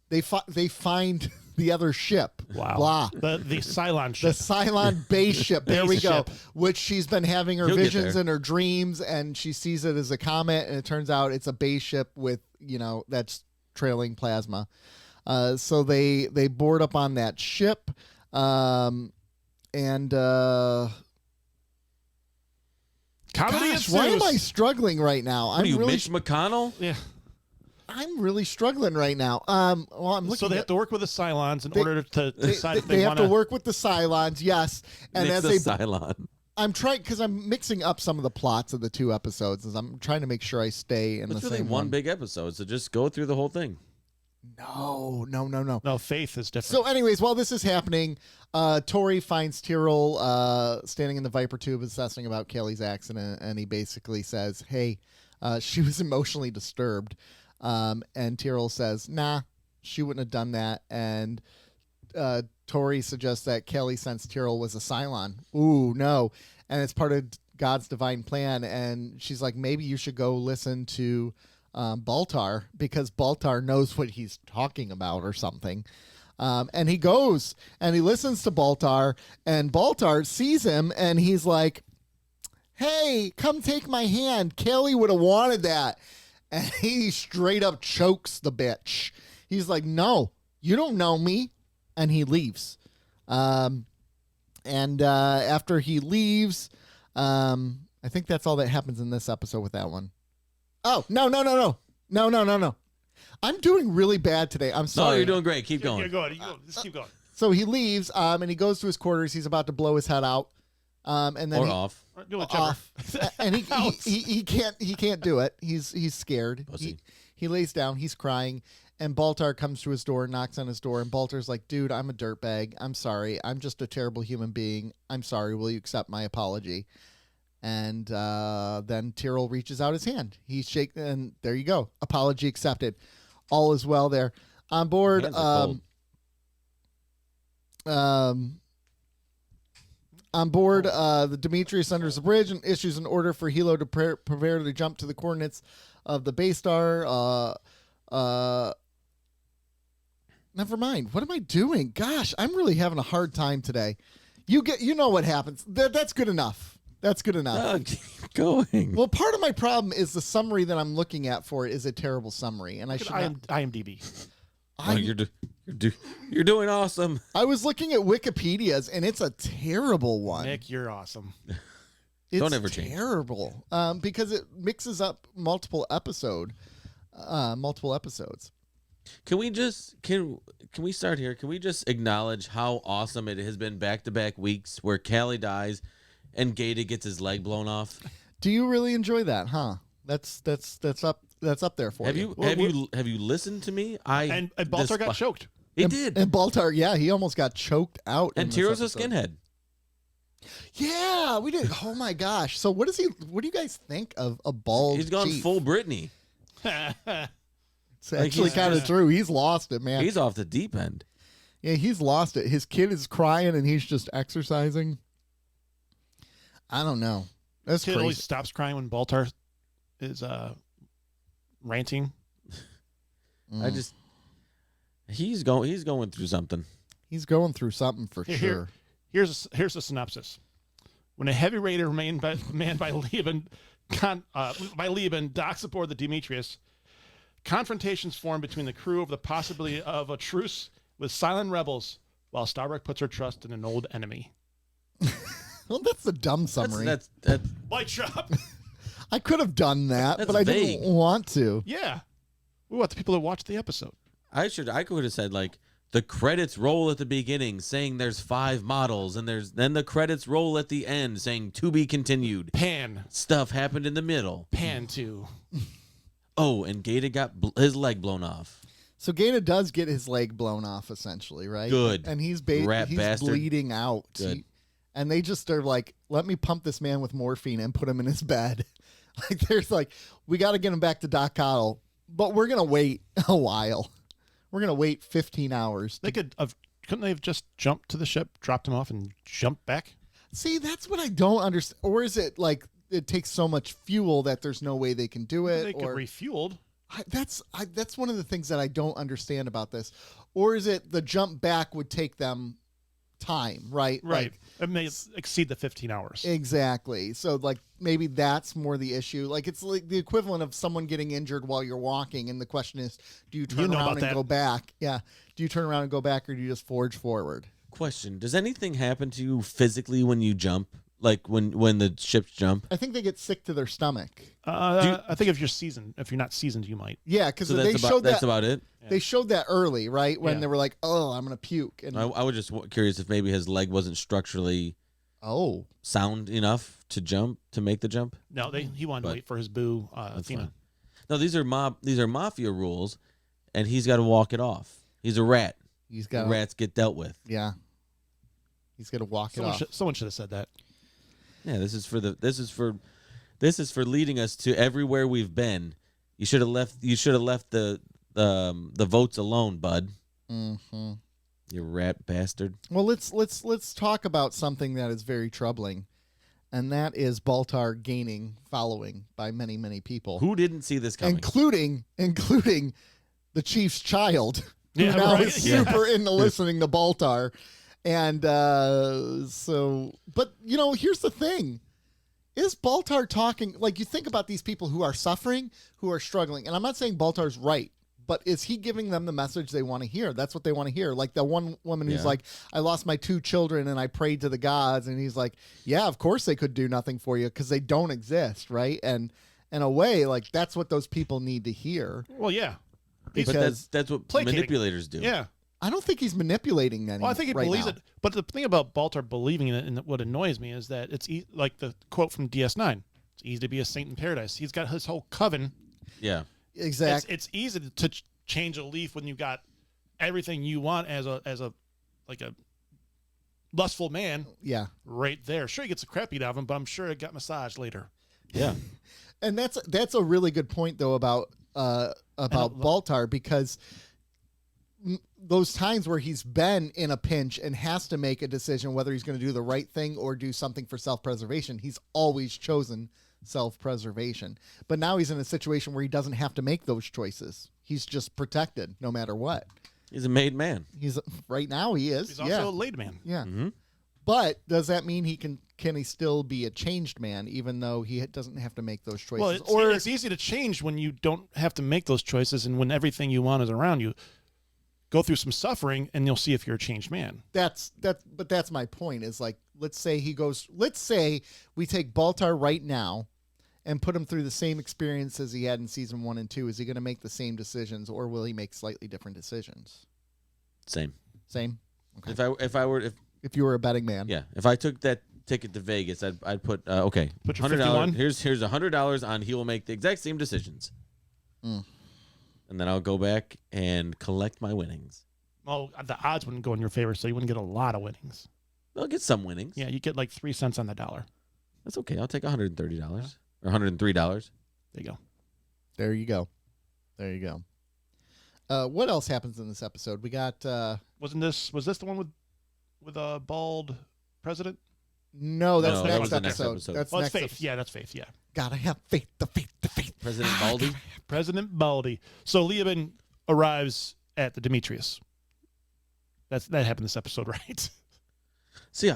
they find the other ship.
Wow.
Blah.
The Cylon ship.
The Cylon base ship. There we
Base
go.
ship.
Which she's been having her
You'll get
visions
there.
and her dreams, and she sees it as a comet, and it turns out it's a base ship with, that's trailing plasma. So they board up on that ship.
Comedy
Gosh, why am I
ensues.
struggling right now?
What are you, Mitch McConnell?
Yeah.
I'm really struggling right now. Well, I'm looking.
So they have to work with the Cylons in order to decide if
they
they
have
want
to work with the Cylons, yes. And
Mix
as
the
they,
Cylon.
I'm trying because I'm mixing up some of the plots of the 2 episodes, as I'm trying to make sure I stay in
It's
the
really
same
one big episode, so just go through the whole thing.
No.
No, Faith is different.
So, anyways, while this is happening, Tori finds Tyrell standing in the Viper tube assessing about Kelly's accident, and he basically says, hey, she was emotionally disturbed. And Tyrell says, nah, she wouldn't have done that. And Tori suggests that Kelly, since Tyrell was a Cylon. Ooh, no. And it's part of God's divine plan. And she's like, maybe you should go listen to Baltar, because Baltar knows what he's talking about or something. And he goes and he listens to Baltar, and Baltar sees him, and he's like, hey, come take my hand. Kelly would have wanted that. And he straight up chokes the bitch. He's like, no, you don't know me. And he leaves. And after he leaves, I think that's all that happens in this episode with that one. Oh, no. I'm doing really bad today. I'm sorry.
No, you're doing great. Keep
Yeah,
going.
go ahead. Just keep going.
So he leaves, and he goes to his quarters. He's about to blow his head out. And then
Or
he,
off.
Do whichever.
off. And he can't do it. He's scared.
Pussy.
He lays down. He's crying. And Baltar comes to his door, knocks on his door, and Baltar's like, dude, I'm a dirtbag. I'm sorry. I'm just a terrible human being. I'm sorry. Will you accept my apology? And then Tyrell reaches out his hand. He shakes, and there you go. Apology accepted. All is well there. On board,
Hands are cold.
on board, the Demetrius enters the bridge and issues an order for Hilo to prepare to jump to the coordinates of the base star. Never mind. What am I doing? Gosh, I'm really having a hard time today. You know what happens. That's good enough. That's good enough.
No, keep going.
Well, part of my problem is the summary that I'm looking at for it is a terrible summary, and I should not.
IMDb.
Oh, you're doing awesome.
I was looking at Wikipedia's, and it's a terrible one.
Nick, you're awesome.
It's
Don't ever change.
terrible because it mixes up multiple episodes.
Can we start here? Can we just acknowledge how awesome it has been back-to-back weeks where Callie dies and Gata gets his leg blown off?
Do you really enjoy that, huh? That's up there for you.
Have you listened to me?
And Baltar got choked.
He did.
And Baltar, yeah, he almost got choked out.
And
in this
Tyrell's a
episode.
skinhead.
Yeah, we did. Oh my gosh! So what do you guys think of a bald?
He's gone
chief?
full Britney.
It's actually kind of true. He's lost it, man.
He's off the deep end.
Yeah, he's lost it. His kid is crying, and he's just exercising. I don't know. That's
Kid
crazy.
always stops crying when Baltar is ranting.
I just He's going through something.
He's going through something for sure.
Here's a synopsis. When a heavy raider manned by Lieben docks aboard the Demetrius, confrontations form between the crew over the possibility of a truce with silent rebels, while Starbuck puts her trust in an old enemy.
Well, that's a dumb summary.
That's
Light shop.
I could have done that,
That's
but I
vague.
didn't want to.
Yeah. We want the people to watch the episode.
I could have said like the credits roll at the beginning saying there's 5 models, and then the credits roll at the end saying to be continued.
Pan
Stuff happened in the middle.
to.
Oh, and Gaeta got his leg blown off.
So Gaeta does get his leg blown off, essentially, right?
Good.
And he's
Rat bastard.
bleeding out.
Good.
And they just are like, let me pump this man with morphine and put him in his bed. Like, there's like, we got to get him back to Doc Cottle, but we're going to wait a while. We're going to wait 15 hours.
Couldn't they have just jumped to the ship, dropped him off, and jumped back?
See, that's what I don't understand. Or is it like it takes so much fuel that there's no way they can do it?
They could refueled.
That's one of the things that I don't understand about this. Or is it the jump back would take them time, right?
Right.
Like,
It may exceed the 15 hours.
exactly. So like maybe that's more the issue. Like it's like the equivalent of someone getting injured while you're walking, and the question is, do you turn around and go back? Yeah. Do you turn around and go back, or do you just forge forward?
Question: does anything happen to you physically when you jump? Like when the ships jump?
I think they get sick to their stomach.
I think if you're not seasoned, you might.
Yeah, because
So
they showed
that's
that.
about it.
They showed that early, right? When
Yeah.
they were like, "Oh, I'm gonna puke," and
I was just curious if maybe his leg wasn't structurally sound enough to make the jump.
No, he wanted to wait for his boo, Athena.
fine. No, these are mafia rules, and he's got to walk it off. He's a rat.
he's got
Rats get dealt with.
Yeah, he's gonna walk it off.
Someone should have said that.
Yeah, this is for leading us to everywhere we've been. You should have left the votes alone, bud.
Mm-hmm.
You rat bastard.
Well, let's talk about something that is very troubling, and that is Baltar gaining following by many people,
Who didn't see this coming?
including the chief's child, who
Yeah,
now
right.
is super into listening to Baltar. And but here's the thing. Is Baltar talking, like, you think about these people who are suffering, who are struggling, and I'm not saying Baltar's right, but is he giving them the message they want to hear? That's what they want to hear. Like the one woman who's like, I lost my 2 children and I prayed to the gods, and he's like, yeah, of course they could do nothing for you because they don't exist, right? And in a way, like, that's what those people need to hear.
Well, yeah.
But that's what
placating.
manipulators do.
Yeah.
I don't think he's manipulating anything.
Well, I think he believes it. But the thing about Baltar believing in it, and what annoys me, is that it's like the quote from DS9. It's easy to be a saint in paradise. He's got his whole coven.
Yeah.
Exactly.
It's easy to change a leaf when you got everything you want as a lustful man.
Yeah.
Right there. Sure, he gets a crap beat out of him, but I'm sure it got massaged later.
Yeah.
And that's a really good point though about Baltar, because those times where he's been in a pinch and has to make a decision whether he's going to do the right thing or do something for self-preservation, he's always chosen self-preservation. But now he's in a situation where he doesn't have to make those choices. He's just protected no matter what.
He's a made man.
He's right now he is.
He's also a laid man.
Yeah.
Mm-hmm.
But does that mean he can he still be a changed man even though he doesn't have to make those choices?
Well, it's easy to change when you don't have to make those choices, and when everything you want is around you. Go through some suffering, and you'll see if you're a changed man.
But that's my point. Is like, let's say we take Baltar right now and put him through the same experience as he had in season 1 and 2. Is he going to make the same decisions, or will he make slightly different decisions?
Same.
Okay.
If
you were a betting man,
yeah, if I took that ticket to Vegas, I'd put okay,
Put your
$100.
51?
Here's $100 on he will make the exact same decisions. And then I'll go back and collect my winnings.
Well, the odds wouldn't go in your favor, so you wouldn't get a lot of winnings.
I'll get some winnings.
Yeah, you get like 3 cents on the dollar.
That's okay. I'll take $130 or $103.
There you go.
There you go. What else happens in this episode? We got.
Was this the one with a bald president?
No, that's
No, that
next
was the
episode.
next episode.
That's
Well,
next
it's Faith.
episode.
Yeah, that's Faith. Yeah.
Gotta have faith. The faith.
President Baldy.
President Baldy. So Lieben arrives at the Demetrius. That happened this episode, right?
See,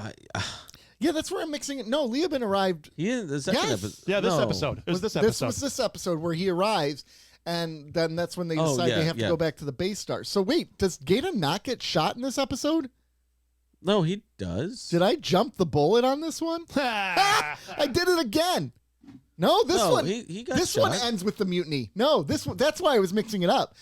Yeah, that's where I'm mixing it. No, Leoben arrived.
yeah, the second
Yes.
episode.
Yeah, this
No.
episode. It was this episode.
This was this episode where he arrives, and then that's when they
Oh,
decide
yeah,
they have to
yeah.
go back to the base star. So wait, does Gata not get shot in this episode?
No, he does.
Did I jump the bullet on this one? I did it again. No, this
No,
one.
he got
this
shot.
one ends with the mutiny. No, this one. That's why I was mixing it up.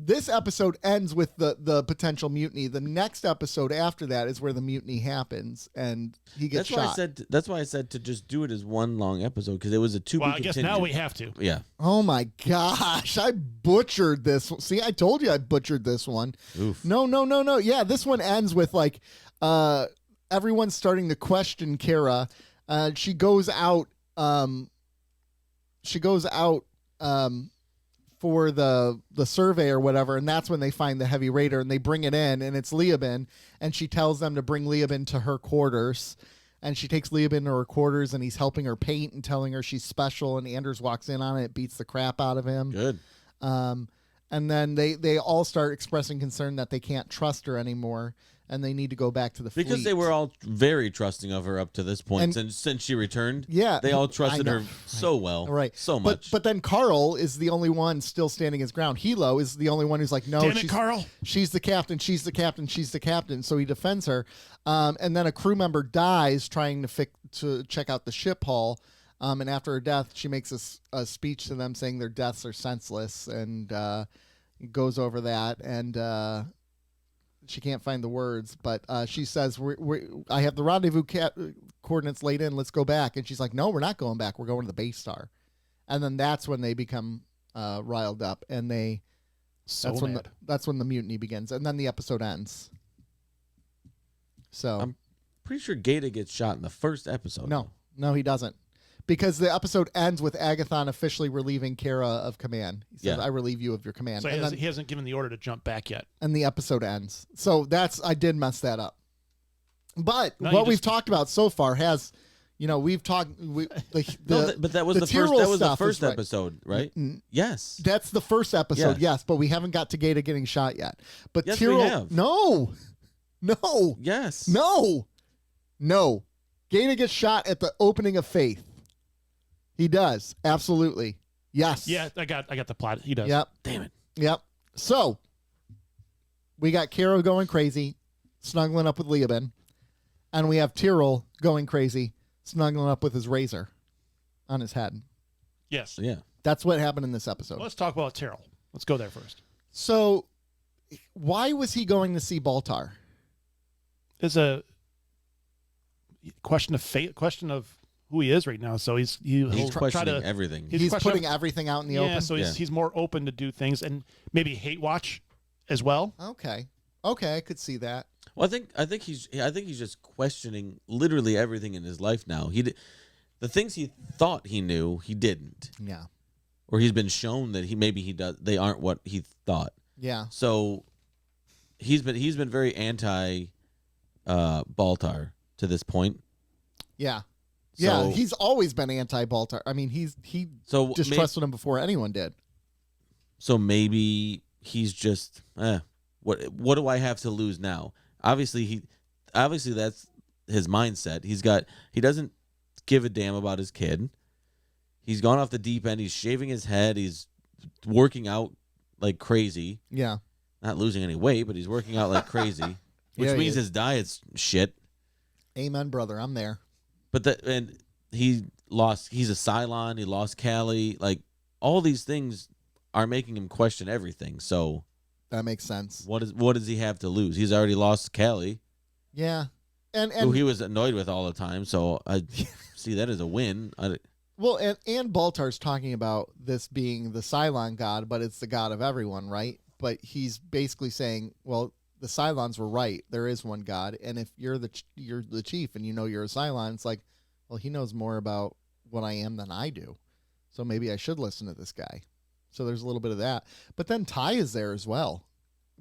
This episode ends with the potential mutiny. The next episode after that is where the mutiny happens, and he gets
That's why I
shot.
said. That's why I said to just do it as one long episode because it was a two.
Well, I guess now we have to.
Yeah.
Oh my gosh, I butchered this. See, I told you I butchered this one.
Oof.
No. Yeah, this one ends with like everyone's starting to question Kara. She goes out. For the survey or whatever, and that's when they find the heavy raider and they bring it in, and it's Leoben, and she tells them to bring Leoben to her quarters, and she takes Leoben to her quarters, and he's helping her paint and telling her she's special, and Anders walks in on it, beats the crap out of him.
Good.
And then they all start expressing concern that they can't trust her anymore, and they need to go back to the
Because
fleet.
they were all very trusting of her up to this point,
And-
since she returned.
Yeah,
they all
I
trusted
know.
her so well,
Right.
So much.
But then Carl is the only one still standing his ground. Hilo is the only one who's like, no,
Damn it, Carl.
she's the captain. She's the captain. She's the captain. So he defends her. And then a crew member dies trying to check out the ship hull. And after her death, she makes a speech to them saying their deaths are senseless, and goes over that. And she can't find the words, but she says, I have the rendezvous coordinates laid in. Let's go back. And she's like, no, we're not going back. We're going to the base star. And then that's when they become riled up, and that's when the mutiny begins, and then the episode ends. So
I'm pretty sure Gata gets shot in the first episode.
no, he doesn't, because the episode ends with Agathon officially relieving Kara of command. He says,
Yeah.
I relieve you of your command.
So
And
he hasn't given the order to jump back yet.
and the episode ends. So I did mess that up. But
No,
what
you
we've
just-
talked about so far has, we've talked.
But that was
the
the first.
Tyrrell
That was the
stuff
first
is right.
episode, right? Yes.
That's the first episode,
Yes.
yes, but we haven't got to Gata getting shot yet. But
Yes, we
Tyrrell,
have.
no,
Yes.
no. Gata gets shot at the opening of Faith. He does, absolutely. Yes.
Yeah, I got the plot. He does.
Yep.
Damn it.
Yep. So we got Kara going crazy, snuggling up with Leoben, and we have Tyrrell going crazy, snuggling up with his razor on his head.
Yes.
Yeah.
That's what happened in this episode.
Well, let's talk about Tyrrell. Let's go there first.
So why was he going to see Baltar?
It's a question of fate, question of who he is right now. So he's
He's
try
questioning
to
everything.
He's
questioning-
putting everything out in the
yeah.
open.
So he's more open to do things and maybe hate watch as well.
Okay, I could see that.
Well, I think he's just questioning literally everything in his life now. The things he thought he knew, he didn't,
Yeah,
or he's been shown that he does. They aren't what he thought.
yeah,
So he's been very anti Baltar to this point.
yeah.
So,
Yeah, he's always been anti-Baltar. I mean, he
so
distrusted him before anyone did.
So maybe he's just what do I have to lose now? Obviously that's his mindset. He doesn't give a damn about his kid. He's gone off the deep end. He's shaving his head. He's working out like crazy.
Yeah,
Not losing any weight, but he's working out like crazy, which
Yeah, he
means
is.
his diet's shit.
amen, brother. I'm there.
But he's a Cylon. He lost Callie. Like all these things are making him question everything. So
That makes sense.
what does he have to lose? He's already lost Callie,
Yeah, and
who he was annoyed with all the time. So I see that as a win.
well, and Baltar's talking about this being the Cylon god, but it's the god of everyone, right? But he's basically saying, well, the Cylons were right. There is one god, and if you're the chief and you know you're a Cylon, it's like, well, he knows more about what I am than I do, so maybe I should listen to this guy. So there's a little bit of that. But then Ty is there as well.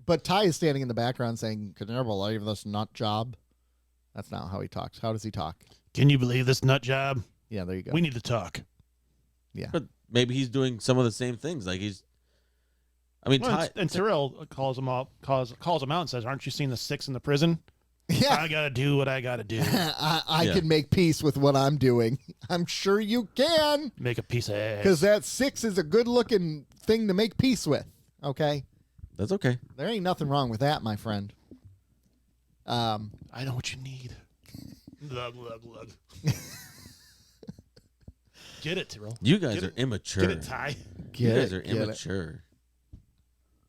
But Ty is standing in the background saying, "Can you believe this nut job?" That's not how he talks. How does he talk?
Can you believe this nut job?
Yeah, there you go.
We need to talk.
Yeah.
But maybe he's doing some of the same things. Like I mean,
Well, and Tyrell calls him out and says, "Aren't you seeing the 6 in the prison?
Yeah.
I gotta do what I gotta do.
I can make peace with what I'm doing. I'm sure you can.
Make a piece of ass.
Because that 6 is a good-looking thing to make peace with. Okay?
That's okay.
There ain't nothing wrong with that, my friend.
I know what you need. Lug, lug, lug. Get it, Tyrell.
You guys are immature.
Get it, Ty.
You guys are immature.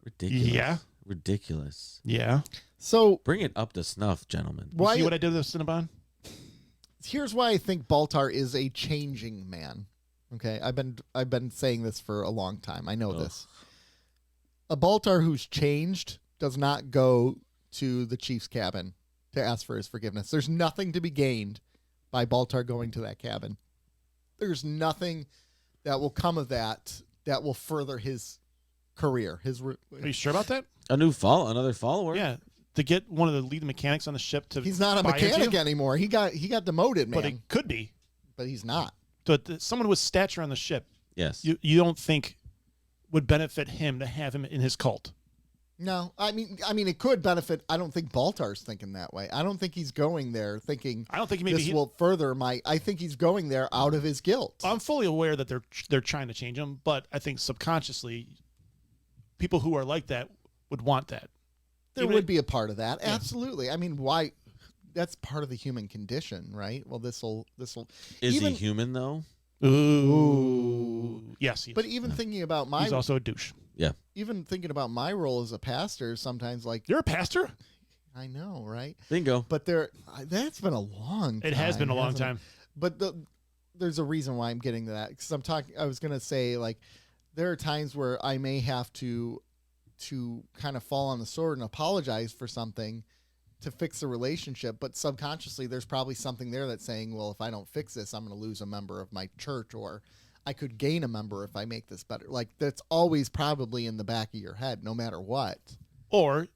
Ridiculous.
Yeah.
Ridiculous.
Yeah.
So
Bring it up to snuff, gentlemen.
You see what I did with Cinnabon?
here's why I think Baltar is a changing man. Okay, I've been saying this for a long time. I know this. A Baltar who's changed does not go to the chief's cabin to ask for his forgiveness. There's nothing to be gained by Baltar going to that cabin. There's nothing that will come of that that will further his career.
Are you sure about that?
Another follower.
Yeah. To get one of the lead mechanics on the ship to
He's not a
buy into
mechanic
you?
anymore. He got demoted, man.
But he could be.
But he's not.
But someone with stature on the ship,
Yes.
you don't think would benefit him to have him in his cult?
No, I mean, it could benefit. I don't think Baltar's thinking that way. I don't think he's going there thinking.
I don't think
this will further my. I think he's going there out of his guilt.
I'm fully aware that they're trying to change him, but I think subconsciously, people who are like that would want that.
There would be a part of that, absolutely. I mean, why? That's part of the human condition, right? Well, this will.
Is he human though?
Ooh. Yes.
But even thinking about
he's also a douche.
Yeah.
Even thinking about my role as a pastor, sometimes like
you're a pastor.
I know, right?
Bingo.
But that's been a long time.
It has been a long time.
But there's a reason why I'm getting to that, because I was going to say, like, there are times where I may have to kind of fall on the sword and apologize for something to fix the relationship, but subconsciously there's probably something there that's saying, well, if I don't fix this, I'm going to lose a member of my church, or I could gain a member if I make this better. Like, that's always probably in the back of your head, no matter what.
Or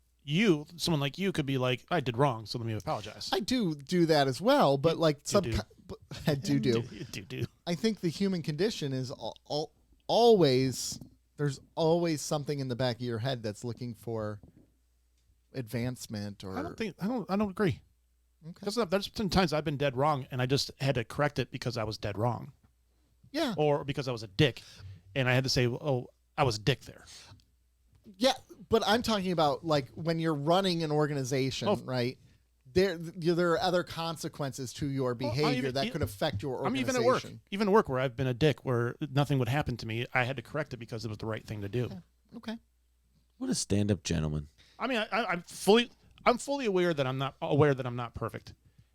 someone like you could be like, I did wrong, so let me apologize.
I do that as well, but I do. I think the human condition is always, there's always something in the back of your head that's looking for advancement. Or
I don't agree.
Okay.
There's been times I've been dead wrong and I just had to correct it because I was dead wrong.
Yeah.
Or because I was a dick and I had to say, oh, I was a dick there.
Yeah, but I'm talking about like when you're running an organization, right? There are other consequences to your behavior that could affect your organization.
Even at work where I've been a dick where nothing would happen to me, I had to correct it because it was the right thing to do.
Okay.
What a stand-up gentleman.
I mean, I'm fully aware that I'm not perfect,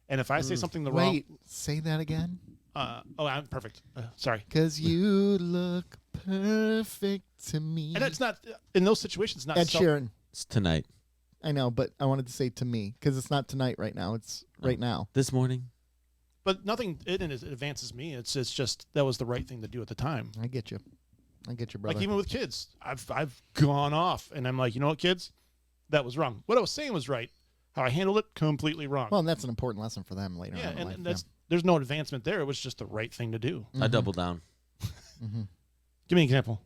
and if I say something wrong,
say that again.
I'm perfect. Sorry.
Because you look perfect to me.
And it's not in those situations. Not
Ed Sheeran.
It's tonight.
I know, but I wanted to say to me because it's not tonight right now. It's right now.
This morning.
But nothing in it advances me. It's just that was the right thing to do at the time.
I get you, brother.
Like even with kids, I've gone off and I'm like, you know what, kids, that was wrong. What I was saying was right. How I handled it, completely wrong.
Well, and that's an important lesson for them later on in life.
And there's no advancement there. It was just the right thing to do.
I double down.
Mm-hmm.
Give me an example.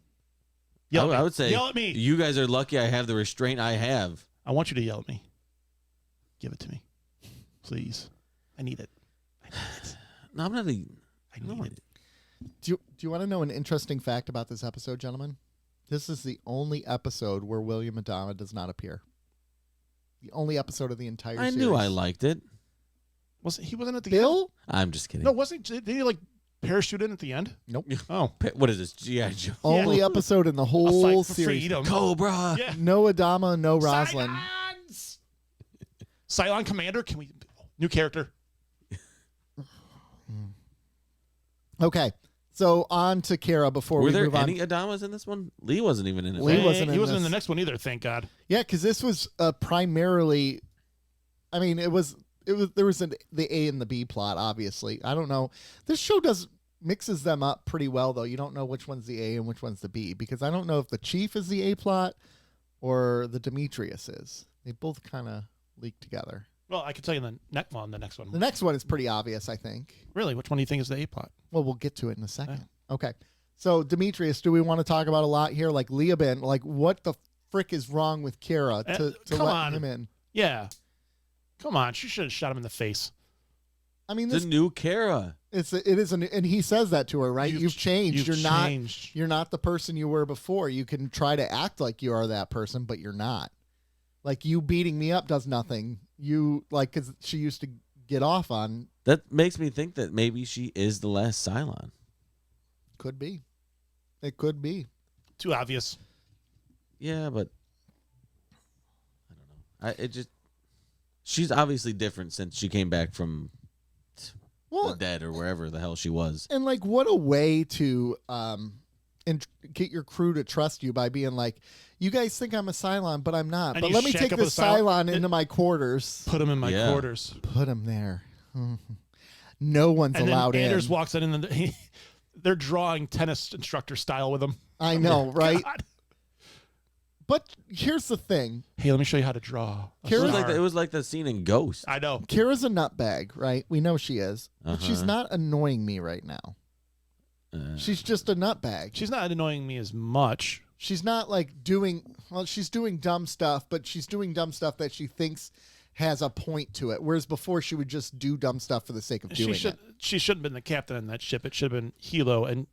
I would say
yell at me.
You guys are lucky I have the restraint I have.
I want you to yell at me. Give it to me. Please. I need it.
No, I'm not.
I need it.
Do you want to know an interesting fact about this episode, gentlemen? This is the only episode where William Adama does not appear. The only episode of the entire series.
I knew I liked it.
He wasn't at the
Bill?
end?
I'm just kidding.
No, wasn't he? Did he like parachute in at the end?
Nope.
Oh.
What is this? G.I. Joe.
Only episode in the whole series.
Freedom.
Cobra.
Yeah.
No Adama, no Roslyn.
Cylons! Cylon Commander? Can we... New character.
Okay. So on to Kara before
Were
we
there
move on.
any Adamas in this one? Lee wasn't even in it.
Lee wasn't in
He wasn't
this.
in the next one either, thank God.
Yeah, because this was primarily, I mean, there was the A and the B plot, obviously. I don't know. This show mixes them up pretty well, though. You don't know which one's the A and which one's the B, because I don't know if the Chief is the A plot or the Demetrius is. They both kind of leak together.
Well, I can tell you the next one.
The next one is pretty obvious, I think.
Really? Which one do you think is the A plot?
Well, we'll get to it in a second. Okay. So, Demetrius, do we want to talk about a lot here? Like, Leoben, like, what the frick is wrong with Kara to let him in?
Yeah. Come on. She should have shot him in the face.
I mean,
the new Kara.
It is and he says that to her, right? You've changed. You're not the person you were before. You can try to act like you are that person, but you're not. Like, you beating me up does nothing. You, like, because she used to get off on.
That makes me think that maybe she is the last Cylon.
Could be. It could be.
Too obvious.
Yeah, but I don't know. She's obviously different since she came back from the dead or wherever the hell she was.
And, like, what a way to get your crew to trust you by being like, you guys think I'm a Cylon, but I'm not. But let me take this Cylon into my quarters.
Put him in my quarters.
Put him there. No one's allowed in.
Anders walks in and they're drawing tennis instructor style with him.
I know, right?
God.
But here's the thing.
Hey, let me show you how to draw.
It was like the scene in Ghost.
I know.
Kira's a nutbag, right? We know she is. But she's not annoying me right now. She's just a nutbag.
She's not annoying me as much.
She's not like she's doing dumb stuff, but she's doing dumb stuff that she thinks has a point to it. Whereas before she would just do dumb stuff for the sake of doing it.
She shouldn't have been the captain on that ship. It should have been Hilo and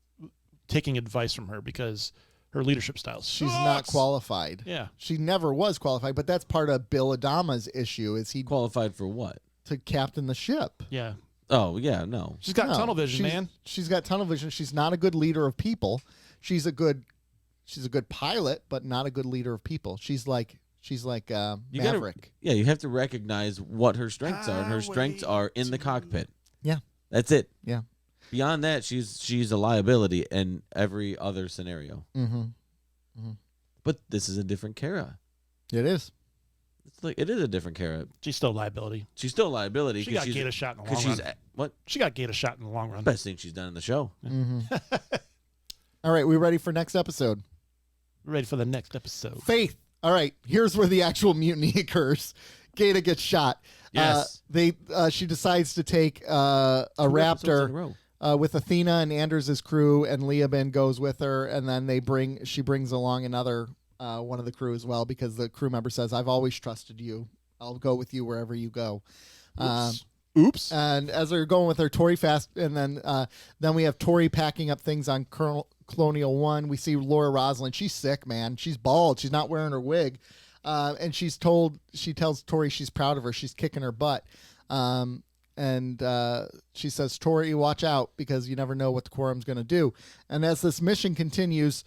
taking advice from her because her leadership style sucks.
She's not qualified.
Yeah.
She never was qualified, but that's part of Bill Adama's issue. Is he
qualified for what?
To captain the ship.
Yeah.
Oh, yeah, no.
She's got tunnel vision, man.
She's got tunnel vision. She's not a good leader of people. She's a good pilot, but not a good leader of people. She's like Maverick.
You have to recognize what her strengths are, and her strengths are in the cockpit.
Yeah.
That's it.
Yeah.
Beyond that, she's a liability in every other scenario.
Mm-hmm. Mm-hmm.
But this is a different Kara.
It is.
It is a different Kara.
She's still a liability.
She's still a liability.
She got Gata shot in the long run.
What?
She got Gata shot in the long run.
Best thing she's done in the show.
Mm-hmm. All right, we ready for next episode?
We're ready for the next episode.
Faith. All right, here's where the actual mutiny occurs. Gata gets shot.
Yes.
She decides to take a Raptor with Athena and Anders' crew, and Leoben goes with her, and then she brings along another one of the crew as well, because the crew member says, "I've always trusted you. I'll go with you wherever you go."
Oops.
And as they're going with her, Tori and then we have Tori packing up things on Colonial 1. We see Laura Rosalind. She's sick, man. She's bald. She's not wearing her wig. And she tells Tori she's proud of her. She's kicking her butt. And she says, "Tori, watch out, because you never know what the Quorum's going to do." And as this mission continues,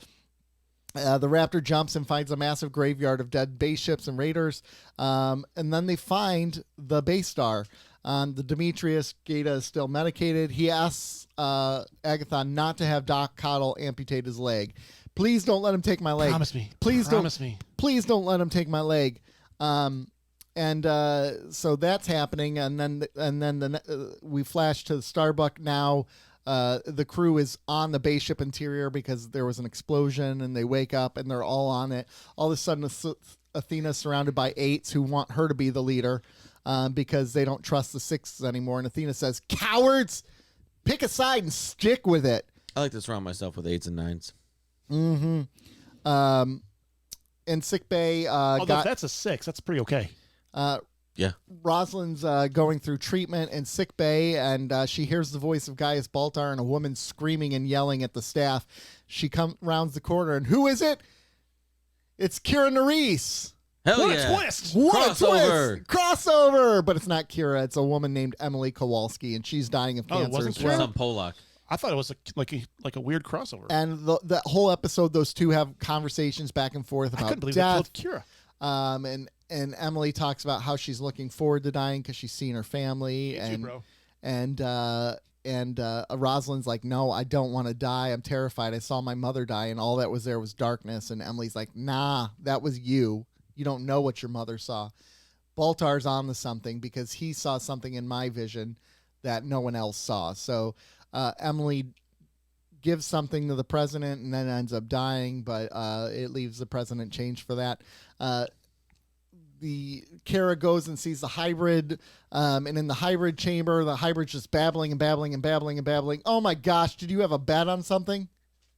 the Raptor jumps and finds a massive graveyard of dead base ships and raiders. And then they find the base star. The Demetrius Gata is still medicated. He asks Agathon not to have Doc Coddle amputate his leg. "Please don't let him take my leg.
Promise me.
Please
Promise me.
Please don't let him take my leg." So that's happening, and then we flash to the Starbuck now. The crew is on the base ship interior because there was an explosion, and they wake up and they're all on it. All of a sudden, Athena's surrounded by 8s who want her to be the leader because they don't trust the 6s anymore. And Athena says, "Cowards, pick a side and stick with it."
I like to surround myself with 8s and 9s.
Mm-hmm. In sickbay,
if that's a 6, that's pretty okay.
Yeah.
Rosalind's going through treatment in sickbay, and she hears the voice of Gaius Baltar and a woman screaming and yelling at the staff. She rounds the corner, and who is it? It's Kira Nerys.
Hell
what
yeah.
a twist!
What
Crossover.
a twist! Crossover! But it's not Kira. It's a woman named Emily Kowalski, and she's dying of cancer.
It wasn't
as
Kira?
well.
Some Polak.
I thought it was like a weird crossover.
And the whole episode, those two have conversations back and forth about
I couldn't believe
death.
they killed
And
Kira.
Emily talks about how she's looking forward to dying because she's seen her family.
Me too, bro.
And Rosalind's like, "No, I don't want to die. I'm terrified. I saw my mother die, and all that was there was darkness." And Emily's like, "Nah, that was you. You don't know what your mother saw." Baltar's on to something because he saw something in my vision that no one else saw. So Emily gives something to the president and then ends up dying, but it leaves the president changed for that. The Kara goes and sees the hybrid, and in the hybrid chamber, the hybrid's just babbling and babbling and babbling and babbling. Oh my gosh, did you have a bet on something?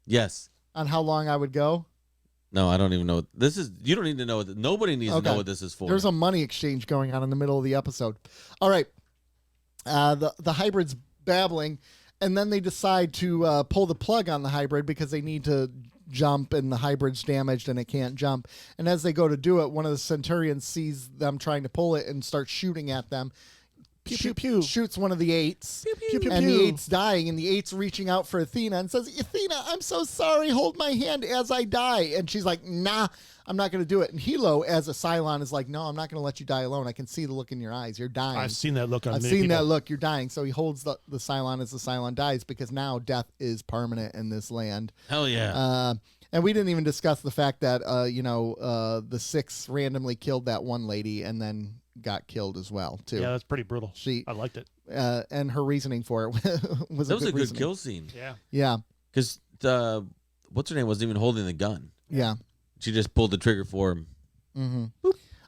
Yes.
on how long I would go?
No, I don't even know. This is you don't need to know. Nobody needs to know what this is for.
There's a money exchange going on in the middle of the episode. All right. The hybrid's babbling, and then they decide to pull the plug on the hybrid because they need to jump, and the hybrid's damaged and it can't jump. And as they go to do it, one of the Centurions sees them trying to pull it and starts shooting at them.
Pew, pew, pew.
Shoots one of the eights,
Pew, pew,
and
pew.
the eight's dying, and the eight's reaching out for Athena and says, Athena, I'm so sorry, hold my hand as I die. And she's like, nah, I'm not going to do it. And Hilo, as a Cylon, is like, no, I'm not going to let you die alone. I can see the look in your eyes. You're dying.
I've seen that look on
I've
many
seen
people.
that look. You're dying. So he holds the Cylon as the Cylon dies, because now death is permanent in this land.
Hell yeah.
And we didn't even discuss the fact that, the Six randomly killed that one lady and then got killed as well, too.
Yeah, that's pretty brutal. I liked it.
And her reasoning for it was
That was a good
reasoning.
kill scene.
Yeah.
Yeah.
Because what's her name wasn't even holding the gun.
Yeah.
She just pulled the trigger for him.
Mm-hmm.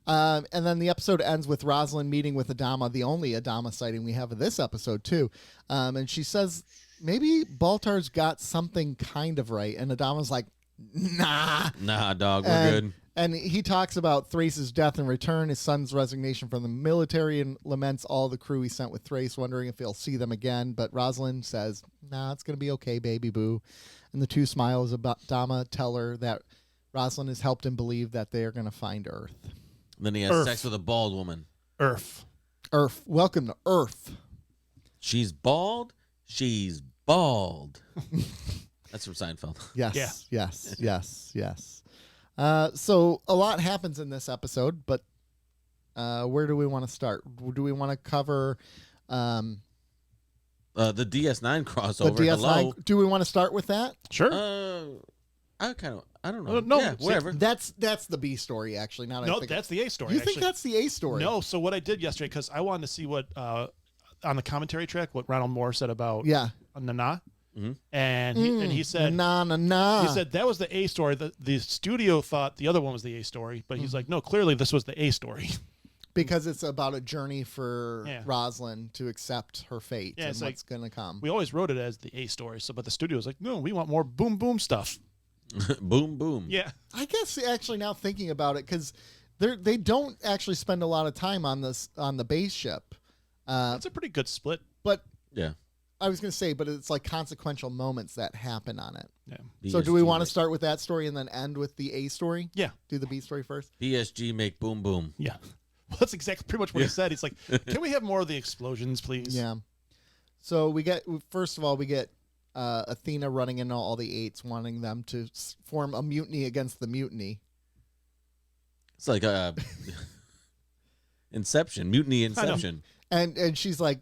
And then the episode ends with Rosalind meeting with Adama, the only Adama sighting we have of this episode, too. And she says, maybe Baltar's got something kind of right. And Adama's like, nah.
Nah, dog, we're good.
And he talks about Thrace's death and return, his son's resignation from the military, and laments all the crew he sent with Thrace, wondering if he'll see them again. But Rosalind says, nah, it's going to be okay, baby boo. And the two smiles about Adama tell her that Rosalind has helped him believe that they are going to find Earth.
And then he has sex with a bald woman.
Earth.
Welcome to Earth.
She's bald. She's bald. That's from Seinfeld.
Yes. Yeah. Yes. So a lot happens in this episode, but where do we want to start? Do we want to cover
The DS9 crossover?
the DS9?
Hello.
Do we want to start with that?
Sure.
I don't know.
No,
yeah, whatever.
That's the B story, actually. Now that I
No,
think
that's the A story.
you
actually.
think that's the A story?
No, so what I did yesterday, because I wanted to see what, on the commentary track, what Ronald Moore said about
Yeah.
Nana.
Mm-hmm.
And he said,
nah.
he said that was the A story. The studio thought the other one was the A story, but he's like, no, clearly this was the A story.
Because it's about a journey for
Yeah.
Rosalind to accept her fate
Yeah,
and
it's
what's going to come.
We always wrote it as the A story. So, but the studio was like, no, we want more boom boom stuff.
Boom, boom.
Yeah.
I guess actually now thinking about it, because they don't actually spend a lot of time on the base ship.
That's a pretty good split.
But
Yeah.
I was going to say, but it's like consequential moments that happen on it.
Yeah.
So do we
BSG
want to
make-
start with that story and then end with the A story?
Yeah.
Do the B story first?
BSG make boom, boom.
Yeah. Well, that's exactly pretty much what he said. He's like, can we have more of the explosions, please?
Yeah. So first of all, we get Athena running into all the eights, wanting them to form a mutiny against the mutiny.
It's like Inception, Mutiny Inception.
And she's like,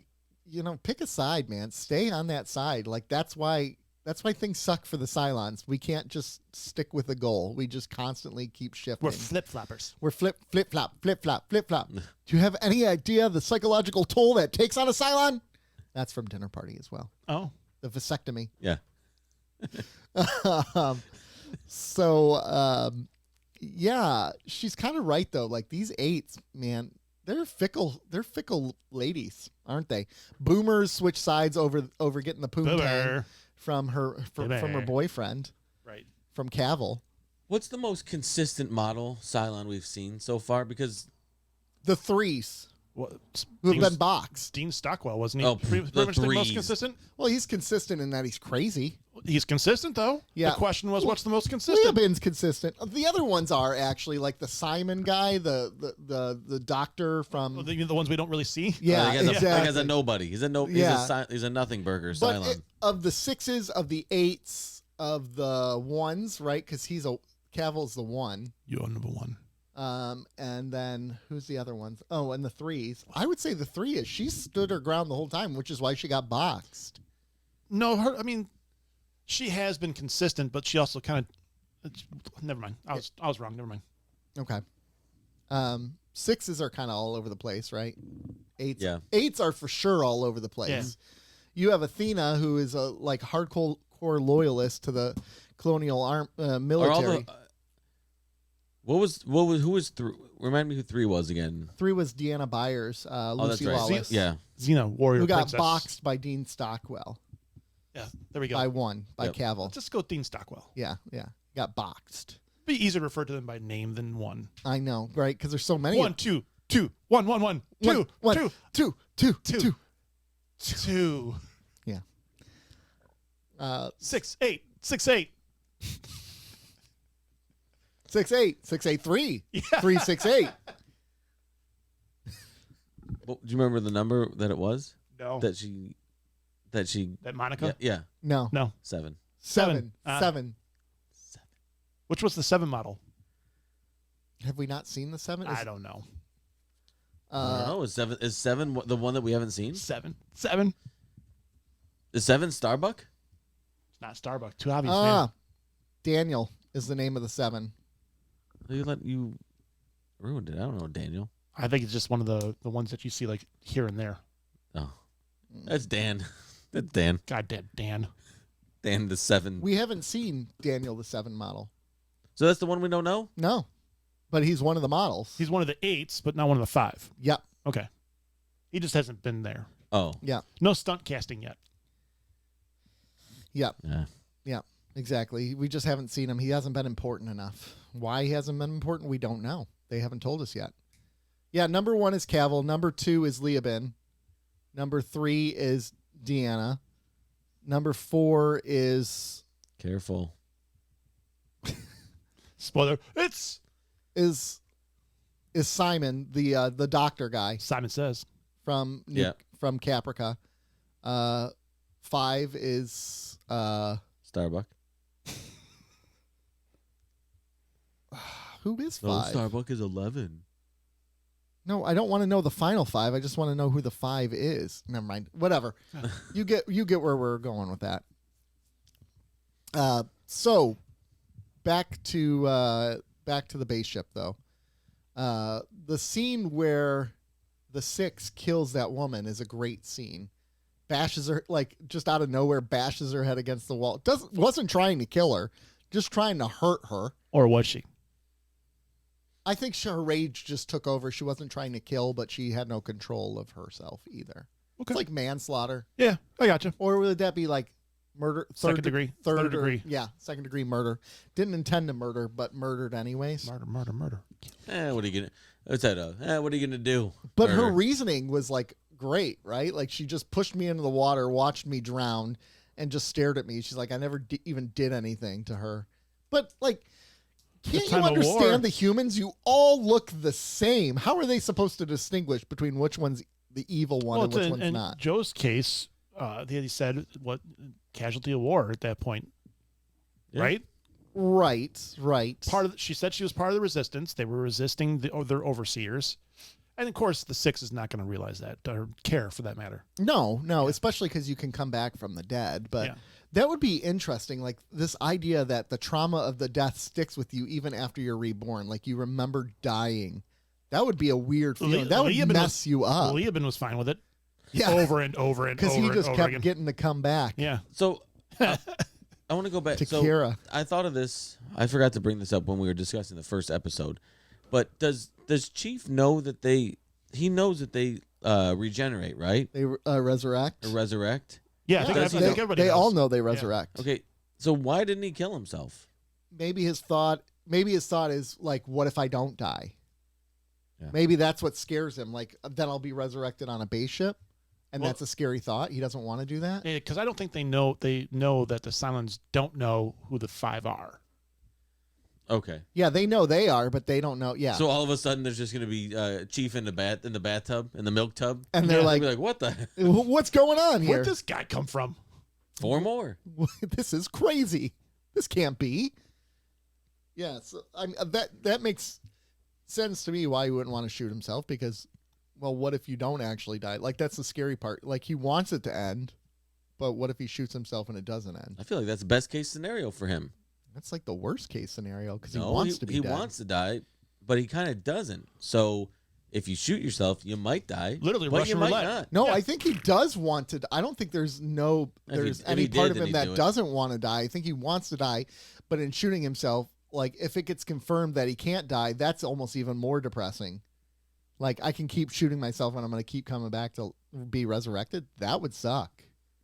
pick a side, man. Stay on that side. Like that's why things suck for the Cylons. We can't just stick with a goal. We just constantly keep shifting.
We're flip floppers.
We're flip flop. Do you have any idea the psychological toll that takes on a Cylon? That's from Dinner Party as well.
Oh.
The vasectomy.
Yeah.
Yeah, she's kind of right though. Like these eights, man, they're fickle ladies, aren't they? Boomers switch sides over getting the poontang
Boomer.
from her from her boyfriend,
Right.
from Cavill.
What's the most consistent model Cylon we've seen so far? Because
The threes
Well,
who have
Dean-
been boxed.
Dean Stockwell, wasn't he?
Oh,
pretty
the
much the most
threes.
consistent.
Well, he's consistent in that he's crazy.
He's consistent though.
Yeah.
The question was, what's the most consistent?
Leobin's consistent. The other ones are actually like the Simon guy, the doctor from.
The ones we don't really see.
Yeah,
the guy's
exactly.
a nobody. He's a
Yeah.
he's a nothing burger.
But
Cylon.
of the sixes, of the eights, of the ones, right? Because Cavill's the one.
You're number one.
And then who's the other ones? Oh, and the threes. I would say the three is she stood her ground the whole time, which is why she got boxed.
No, she has been consistent, but she also kind of. Never mind. I was wrong. Never mind.
Okay. Sixes are kind of all over the place, right? Eights are for sure all over the place.
Yeah.
You have Athena, who is a hardcore loyalist to the colonial military.
Who was three? Remind me who three was again.
Three was Deanna Byers,
Oh,
Lucy
that's right.
Lawless,
Yeah.
Xena, warrior
who got
princess.
boxed by Dean Stockwell.
Yeah, there we go.
by one, by
Yep.
Cavill.
Let's just go Dean Stockwell.
Yeah. Got boxed.
Be easier to refer to them by name than one.
I know, right? Because there's so many.
1, 2, 2, 1, 1, 1, 2, 2, 2.
Yeah.
6, 8, 6, 8.
6'8", 6'8",
Yeah.
368.
Well, do you remember the number that it was?
No.
That she.
That Monica?
Yeah.
No.
No.
7.
Seven.
Ah.
Seven.
Which was the 7 model?
Have we not seen the 7?
I don't know.
I don't know. Is 7 the one that we haven't seen?
7.
Is 7 Starbuck?
It's not Starbucks. Too obvious, man.
Daniel is the name of the 7.
You ruined it. I don't know, Daniel.
I think it's just one of the ones that you see like here and there.
Oh, that's Dan. That's Dan.
Goddamn Dan.
Dan the 7.
We haven't seen Daniel the 7 model.
So that's the one we don't know?
No, but he's one of the models.
He's one of the 8s, but not one of the 5.
Yep.
Okay. He just hasn't been there.
Oh.
Yeah.
No stunt casting yet.
Yep.
Yeah.
Yep. Exactly. We just haven't seen him. He hasn't been important enough. Why he hasn't been important, we don't know. They haven't told us yet. Yeah, number 1 is Cavill. Number 2 is Leoben. Number 3 is Deanna. Number 4 is
Spoiler. It's
Simon, the doctor guy
Simon Says.
from from Caprica. 5 is
Starbuck.
who is
No,
5?
Starbuck is 11.
No, I don't want to know the final 5. I just want to know who the 5 is. Never mind. Whatever. You get where we're going with that. So back to the base ship though. The scene where the 6 kills that woman is a great scene. Bashes her, like, just out of nowhere, bashes her head against the wall. Wasn't trying to kill her, just trying to hurt her.
Or was she?
I think her rage just took over. She wasn't trying to kill, but she had no control of herself either.
Okay.
It's like manslaughter.
Yeah, I gotcha.
Or would that be like murder?
Second degree.
Third
degree.
Yeah, second degree murder. Didn't intend to murder, but murdered anyways.
Murder.
What are you gonna? What's that? What are you gonna do?
But her
Murder.
reasoning was like great, right? Like she just pushed me into the water, watched me drown, and just stared at me. She's like, I never even did anything to her. But like, can't you
time of war.
understand the humans? You all look the same. How are they supposed to distinguish between which one's the evil one and which one's
in
not?
Joe's case, he said what casualty of war at that point,
Yeah.
right?
Right.
She said she was part of the resistance. They were resisting their overseers, and of course, the 6 is not going to realize that or care for that matter.
No, especially because you can come back from the dead. But
Yeah.
that would be interesting. Like this idea that the trauma of the death sticks with you even after you're reborn. Like you remember dying. That would be a weird feeling. That would mess you up.
Leoben was fine with it.
Yeah.
Over and over and over.
Because he just
and over
kept
again.
getting to come back.
Yeah.
So I want to go back
To
so
Kira.
I thought of this. I forgot to bring this up when we were discussing the first episode. But does Chief know that he knows that they regenerate, right?
They resurrect.
Or resurrect?
Yeah, I
Does
think
he
everybody
They
knows.
all know they resurrect.
Okay. So why didn't he kill himself?
Maybe his thought is like, what if I don't die?
Yeah.
Maybe that's what scares him. Like, then I'll be resurrected on a base ship. And
Well-
that's a scary thought. He doesn't want to do that.
Because I don't think they know that the Cylons don't know who the 5 are.
Okay.
Yeah, they know they are, but they don't know. Yeah.
So all of a sudden there's just gonna be Chief in the bathtub, in the milk tub.
And they're
Yeah.
like,
They'll be like, what the
what's going on here?
Where'd this guy come from?
4 more?
This is crazy. This can't be. Yeah, so that makes sense to me why he wouldn't want to shoot himself because, well, what if you don't actually die? Like, that's the scary part. Like, he wants it to end, but what if he shoots himself and it doesn't end?
I feel like that's the best case scenario for him.
That's like the worst case scenario because
No,
he wants to be
he
dead.
wants to die, but he kind of doesn't. So if you shoot yourself, you might die.
Literally
but
Russian
you might
roulette.
not.
No,
Yeah.
I think he does want to. I don't think there's
If
any
he
part
did,
of him
then he'd
that
do it.
doesn't want to die. I think he wants to die, but in shooting himself, like if it gets confirmed that he can't die, that's almost even more depressing. Like I can keep shooting myself and I'm going to keep coming back to be resurrected. That would suck.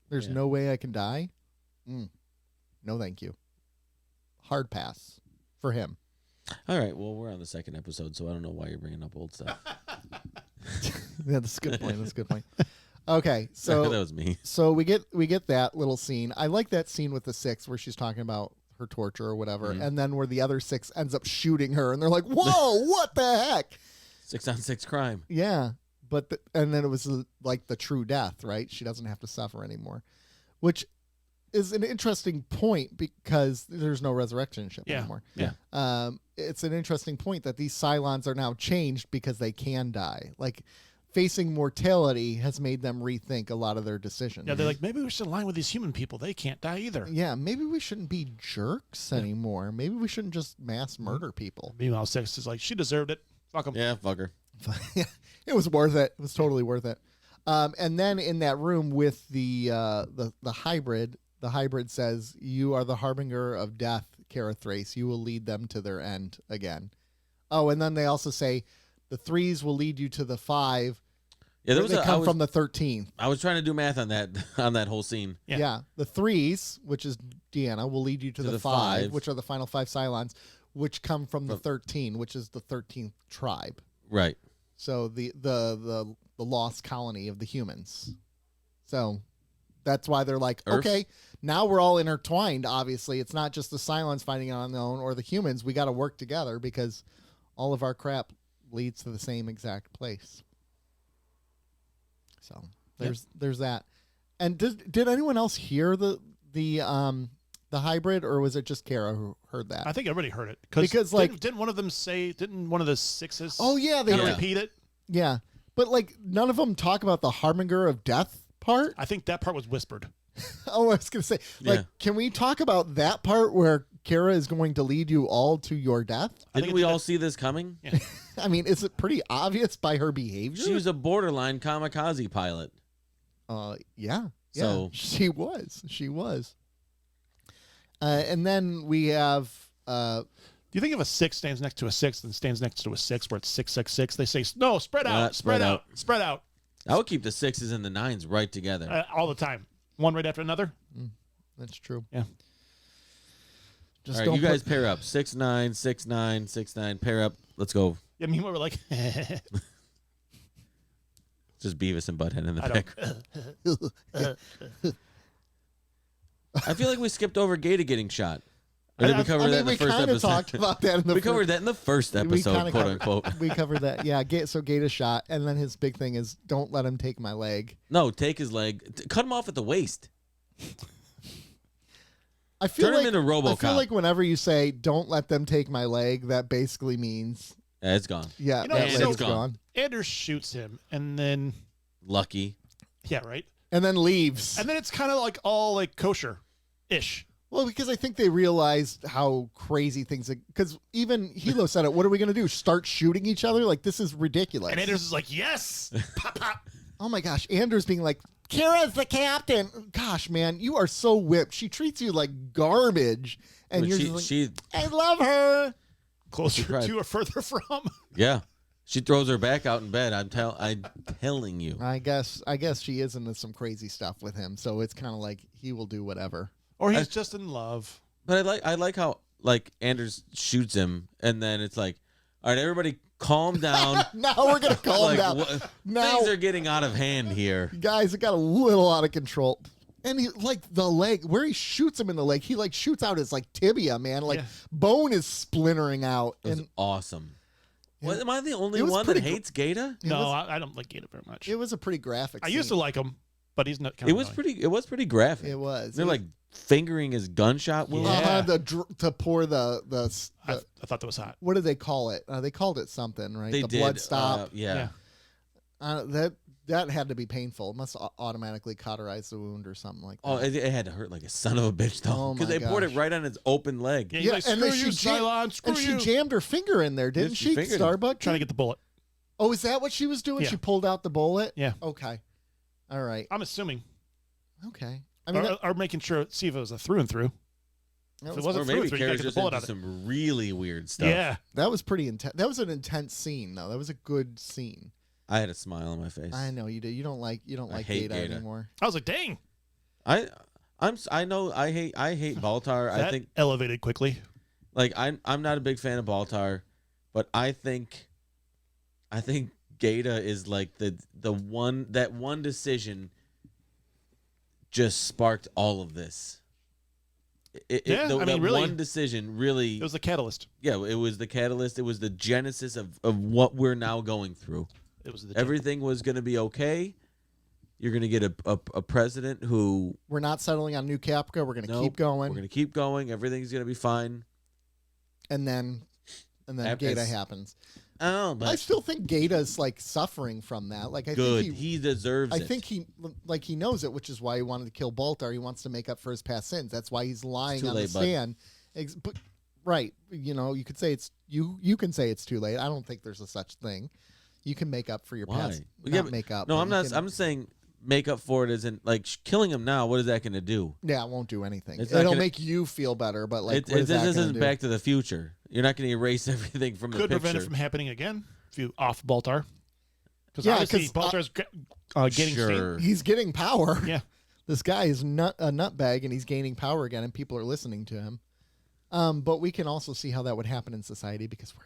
There's
Yeah.
no way I can die. No, thank you. Hard pass for him.
All right. Well, we're on the second episode, so I don't know why you're bringing up old stuff.
Yeah, that's a good point. That's a good point. Okay, so
that was me.
So we get that little scene. I like that scene with the 6 where she's talking about her torture or whatever, and then where the other 6 ends up shooting her, and they're like, "Whoa, what the heck?"
6-on-6 crime.
Yeah, but and then it was like the true death, right? She doesn't have to suffer anymore, which is an interesting point because there's no resurrection ship anymore.
Yeah.
It's an interesting point that these Cylons are now changed because they can die. Like, facing mortality has made them rethink a lot of their decisions.
Yeah, they're like, maybe we should align with these human people. They can't die either.
Yeah, maybe we shouldn't be jerks anymore. Maybe we shouldn't just mass murder people.
Meanwhile, 6 is like, she deserved it. Fuck them.
Yeah, fuck her.
It was worth it. It was totally worth it. And then in that room with the hybrid, the hybrid says, "You are the harbinger of death, Kara Thrace. You will lead them to their end again." Oh, and then they also say, "The 3s will lead you to the 5."
Yeah,
they come from the 13th.
I was trying to do math on that whole scene.
Yeah. The 3s, which is Deanna, will lead you to the 5,
5,
which are the final 5 Cylons, which come from the 13, which is the 13th tribe.
Right.
So the lost colony of the humans. So that's why they're like,
Earth?
okay, now we're all intertwined. Obviously, it's not just the Cylons fighting it on their own or the humans. We got to work together because all of our crap leads to the same exact place. So there's that. And did anyone else hear the hybrid, or was it just Kara who heard that?
I think everybody heard it
because like
didn't one of them say? Didn't one of the 6s?
Oh yeah, they
repeat it.
Yeah, but like none of them talk about the harbinger of death part.
I think that part was whispered.
Oh, I was gonna say, like, can we talk about that part where Kara is going to lead you all to your death?
Didn't we all see this coming?
Yeah.
I mean, is it pretty obvious by her behavior?
She was a borderline kamikaze pilot.
Yeah.
So
she was. And then we have.
Do you think if a 6 stands next to a 6 and stands next to a 6 where it's 666, they say, no, spread out, spread out, spread out.
I would keep the 6s and the 9s right together.
All the time. One right after another.
That's true.
Yeah.
Just
all right,
don't
you guys pair up. 6-9, 6-9, 6-9. Pair up. Let's go.
Yeah, meanwhile, we're like,
just Beavis and Butthead in the back. I feel like we skipped over Gata getting shot. Or did we cover that in the first episode?
Talked about that in the
we covered that in the first episode, quote unquote.
We covered that. Yeah, so Gata shot, and then his big thing is, don't let him take my leg.
No, take his leg. Cut him off at the waist.
I feel
Turn him into RoboCop.
I feel like whenever you say, don't let them take my leg, that basically means...
Yeah, it's gone.
Yeah,
that
leg's gone.
Anders shoots him, and then...
Lucky.
Yeah, right?
And then leaves.
And then it's kind of like all like kosher-ish.
Well, because I think they realized how crazy things... Because even Hilo said it, what are we going to do? Start shooting each other? Like, this is ridiculous.
And Anders is like, yes! Pop, pop.
Oh my gosh, Anders being like, Kara's the captain. Gosh, man, you are so whipped. She treats you like garbage. And you're just like, I love her.
Closer to or further from.
Yeah. She throws her back out in bed. I'm telling you.
I guess she is into some crazy stuff with him. So it's kind of like he will do whatever.
Or he's just in love.
But I like how like Anders shoots him and then it's like, all right, everybody calm down.
Now we're going to calm down. Now,
things are getting out of hand here.
Guys, it got a little out of control. And he, like, the leg, where he shoots him in the leg, he, like, shoots out his, like, tibia, man. Like, bone is splintering out.
It was awesome. What, am I the only one that hates Gata?
No, I don't like Gata very much.
It was a pretty graphic scene.
I used to like him, but he's not.
It was pretty graphic.
It was.
They're like fingering his gunshot wound.
Yeah.
To pour the
I thought that was hot.
What did they call it? They called it something, right?
They
the
did.
Blood stop.
Yeah.
That had to be painful. It must automatically cauterize the wound or something like that.
Oh, it had to hurt like a son of a bitch though, because they poured it right on his open leg.
Yeah, like,
and then she jammed her finger in there, didn't she? Starbuck
trying to get the bullet.
Oh, is that what she was doing?
Yeah.
She pulled out the bullet.
Yeah.
Okay. All right.
I'm assuming.
Okay. I mean,
or making sure see if it was a through and through.
If
it wasn't
or maybe
through, you
Kara's
get the
just
bullet
into
out of it.
some really weird stuff.
Yeah.
that was pretty intense. That was an intense scene, though. That was a good scene.
I had a smile on my face.
I know you did. You don't like
hate
Gata
Gata
anymore.
I was like, dang.
I I know I hate Baltar.
That
I think
elevated quickly.
like I'm not a big fan of Baltar, but I think Gata is like the one decision just sparked all of this. Really, one decision really.
It was the catalyst.
Yeah, it was the catalyst. It was the genesis of what we're now going through.
It was
everything was going to be okay. You're going to get a president who
we're not settling on New Caprica. We're going to keep going.
We're going to keep going. Everything's going to be fine.
And then Gata happens.
Oh, but
I still think Gata's like suffering from that. Like I think
he deserves it.
I think he knows it, which is why he wanted to kill Baltar. He wants to make up for his past sins. That's why he's lying on the stand. But, right, you could say it's you can say it's too late. I don't think there's a such thing. You can make up for your past. Make up.
No, I'm not. I'm saying make up for it isn't like killing him now. What is that going to do?
Yeah, it won't do anything. It'll make you feel better, but like
this isn't Back to the Future. You're not going to erase everything from the picture.
Could prevent it from happening again if you off Baltar. Because Baltar's getting steam.
He's getting power.
Yeah,
this guy is a nutbag, and he's gaining power again, and people are listening to him. But we can also see how that would happen in society because we're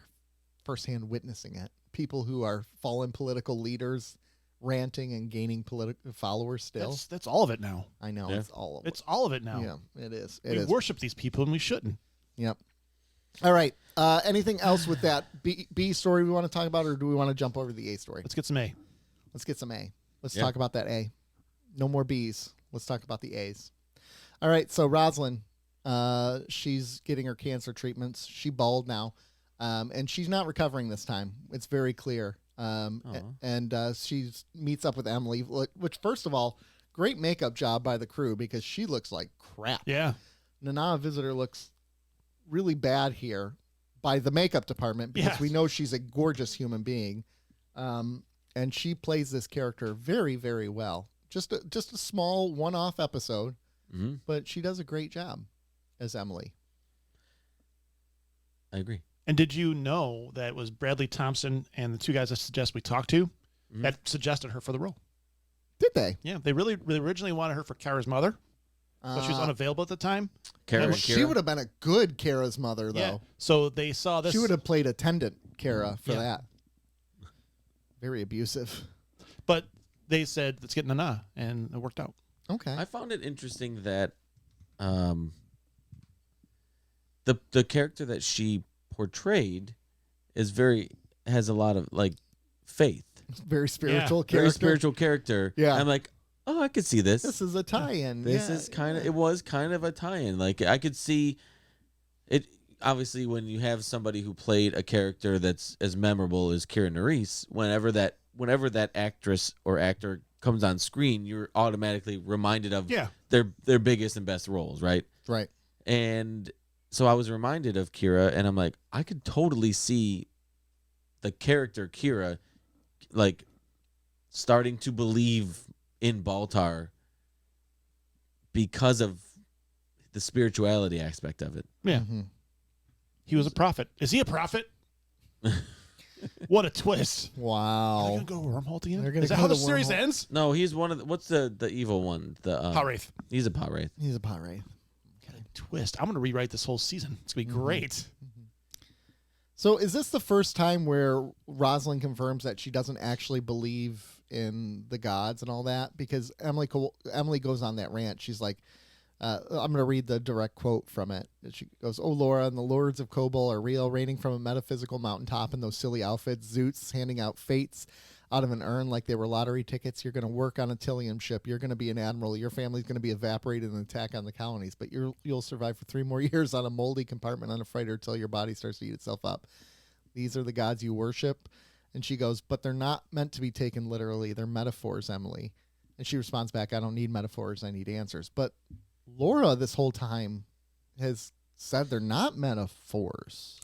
firsthand witnessing it. People who are fallen political leaders ranting and gaining political followers still.
That's all of it now.
I know.
Yeah.
It's all of it.
It's all of it now.
Yeah, it is.
We worship these people and we shouldn't.
Yep. All right. Anything else with that B story we want to talk about, or do we want to jump over to the A story?
Let's get some A.
Let's get some A. Let's talk about that A. No more B's. Let's talk about the A's. All right. So Rosalind, she's getting her cancer treatments. She bald now, and she's not recovering this time. It's very clear. And she meets up with Emily, which, first of all, great makeup job by the crew because she looks like crap.
Yeah.
Nana Visitor looks really bad here by the makeup department because we know she's a gorgeous human being. And she plays this character very, very well. Just a small one-off episode, but she does a great job as Emily.
I agree.
And did you know that it was Bradley Thompson and the two guys I suggest we talk to that suggested her for the role?
Did they?
Yeah, they originally wanted her for Kara's mother, but she was unavailable at the time.
She would have been a good Kara's mother, though.
Yeah. So they saw this.
She would have played attendant Kara for that. Very abusive.
But they said, let's get Nana, and it worked out.
Okay.
I found it interesting that the character that she portrayed has a lot of like faith.
Very spiritual character.
Very spiritual character.
Yeah.
I'm like, oh, I could see this.
This is a tie-in.
This is it was kind of a tie-in. Like I could see it. Obviously, when you have somebody who played a character that's as memorable as Keira Nerys, whenever that actress or actor comes on screen, you're automatically reminded of their biggest and best roles, right?
Right.
And so I was reminded of Keira, and I'm like, I could totally see the character Keira, like, starting to believe in Baltar because of the spirituality aspect of it.
Yeah.
Mm-hmm.
He was a prophet. Is he a prophet? What a twist.
Wow.
Are they going to go to wormhole at the end? Is that
go
how
to
the series
wormhole.
ends?
No, he's one of what's the evil one? The
Pot-wraith.
He's a Pot-wraith.
He's a Pot-wraith.
Okay. Twist. I'm going to rewrite this whole season. It's going to be great.
Mm-hmm. So is this the first time where Rosalind confirms that she doesn't actually believe in the gods and all that? Because Emily goes on that rant. She's like, I'm going to read the direct quote from it. She goes, "Oh, Laura, and the lords of Kobol are real, reigning from a metaphysical mountaintop in those silly outfits. Zoots handing out fates out of an urn like they were lottery tickets. You're going to work on a Tillium ship. You're going to be an admiral. Your family's going to be evaporated in an attack on the colonies. But you'll survive for 3 more years on a moldy compartment on a freighter until your body starts to eat itself up. These are the gods you worship." And she goes, "But they're not meant to be taken literally. They're metaphors, Emily." And she responds back, "I don't need metaphors. I need answers." But Laura this whole time has said they're not metaphors.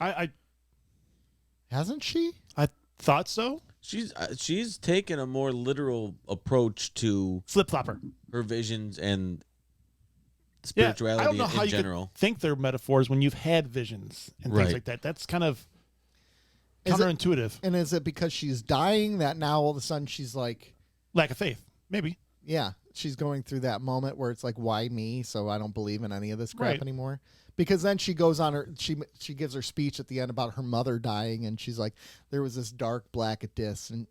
Hasn't she?
I thought so.
She's taken a more literal approach to
Flip-flopper.
her visions and spirituality
I don't know how
in
you
general.
could think they're metaphors when you've had visions and things like that. That's kind of counterintuitive.
And is it because she's dying that now all of a sudden she's like...
Lack of faith. Maybe.
Yeah. she's going through that moment where it's like, why me? So I don't believe in any of this crap
Right.
anymore. Because then she goes on she gives her speech at the end about her mother dying, and she's like, there was this dark black abyss, and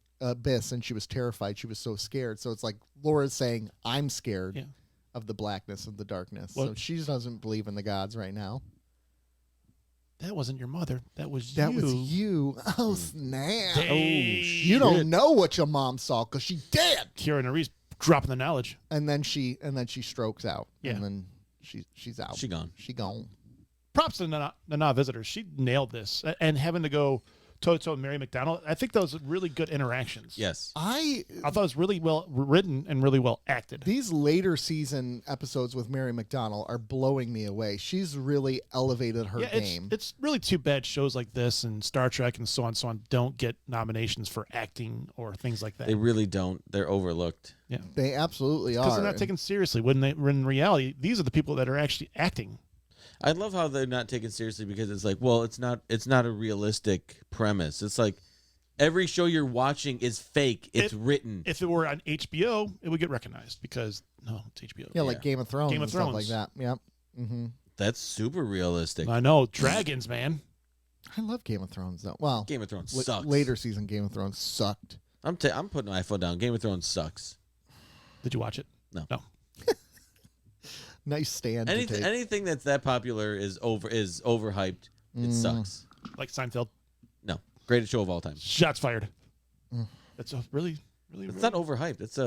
she was terrified. She was so scared. So it's like Laura's saying, I'm scared
Yeah.
of the blackness of the darkness.
Well,
so she doesn't believe in the gods right now.
That wasn't your mother. That was
That
you.
was you. Oh snap!
Dang.
You don't know what your mom saw because she dead.
Kira Nerys dropping the knowledge.
And then she strokes out.
Yeah.
And then she's out.
She gone.
She gone.
Props to Nana Visitors. She nailed this. And having to go toe-to-toe with Mary McDonald, I think those were really good interactions.
Yes.
I
thought it was really well written and really well acted.
These later season episodes with Mary McDonald are blowing me away. She's really elevated her game.
It's really too bad shows like this and Star Trek and so on don't get nominations for acting or things like that.
They really don't. They're overlooked.
Yeah.
They absolutely are.
Because they're not taken seriously. When in reality, these are the people that are actually acting.
I love how they're not taken seriously because it's like, well, it's not a realistic premise. It's like every show you're watching is fake. It's written.
If it were on HBO, it would get recognized because it's HBO.
Yeah, like Game of Thrones
Game of
and stuff
Thrones.
like that. Yep. Mm-hmm.
That's super realistic.
I know. Dragons, man.
I love Game of Thrones though. Well,
Game of Thrones sucks.
Later season Game of Thrones sucked.
I'm putting my foot down. Game of Thrones sucks.
Did you watch it?
No.
Nice stand. to take.
Anything that's that popular is overhyped. It sucks.
Like Seinfeld.
No, greatest show of all time.
Shots fired. That's a really.
It's not overhyped. It's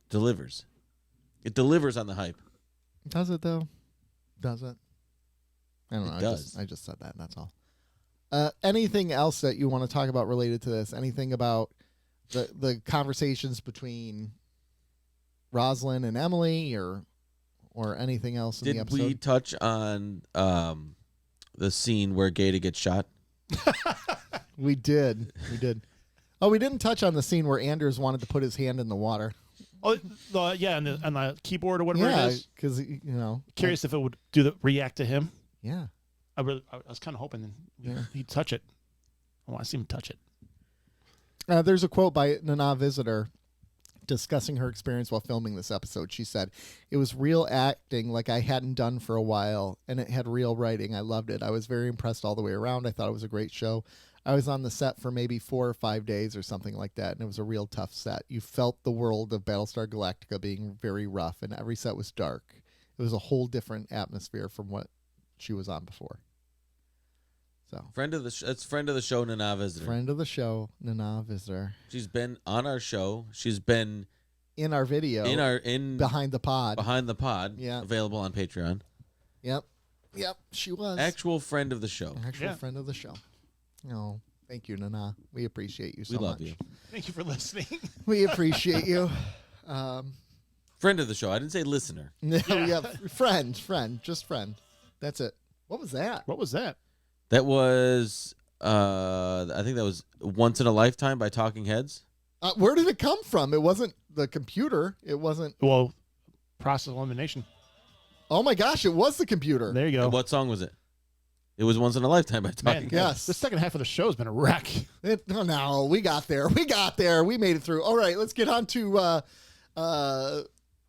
delivers. It delivers on the hype.
Does it though? Does it? I don't know.
It does.
I just said that. That's all. Anything else that you want to talk about related to this? Anything about the conversations between Rosalind and Emily, or anything else in the
Did
episode?
we touch on the scene where Gaeta gets shot?
We did. We did. Oh, we didn't touch on the scene where Anders wanted to put his hand in the water.
Oh, yeah, on the keyboard or whatever
Yeah,
it is.
because
Curious if it would react to him.
Yeah.
I was kind of hoping he'd touch it. I want to see him touch it.
There's a quote by Nana Visitor discussing her experience while filming this episode. She said, "It was real acting like I hadn't done for a while, and it had real writing. I loved it. I was very impressed all the way around. I thought it was a great show. I was on the set for maybe 4 or 5 days or something like that, and it was a real tough set. You felt the world of Battlestar Galactica being very rough, and every set was dark. It was a whole different atmosphere from what she was on before." So,
Friend of the show, Nana Visitor.
friend of the show, Nana Visitor,
She's been on our show. She's been
in our video, behind the pod.
behind the pod.
Yeah.
Available on Patreon.
Yep, she was
Actual friend of the show.
actual
Yeah.
friend of the show. Oh, thank you, Nana. We appreciate you so
We love
much.
you.
Thank you for listening.
We appreciate you.
Friend of the show. I didn't say listener.
Yeah, friend, just friend. That's it. What was that?
What was that?
That was I think that was Once in a Lifetime by Talking Heads.
Where did it come from? It wasn't the computer. It wasn't.
Well, process elimination.
Oh my gosh! It was the computer.
There you go.
And what song was it? It was Once in a Lifetime by Talking
Man,
Heads.
Yes.
The second half of the show has been a wreck.
No, we got there. We made it through. All right, let's get on to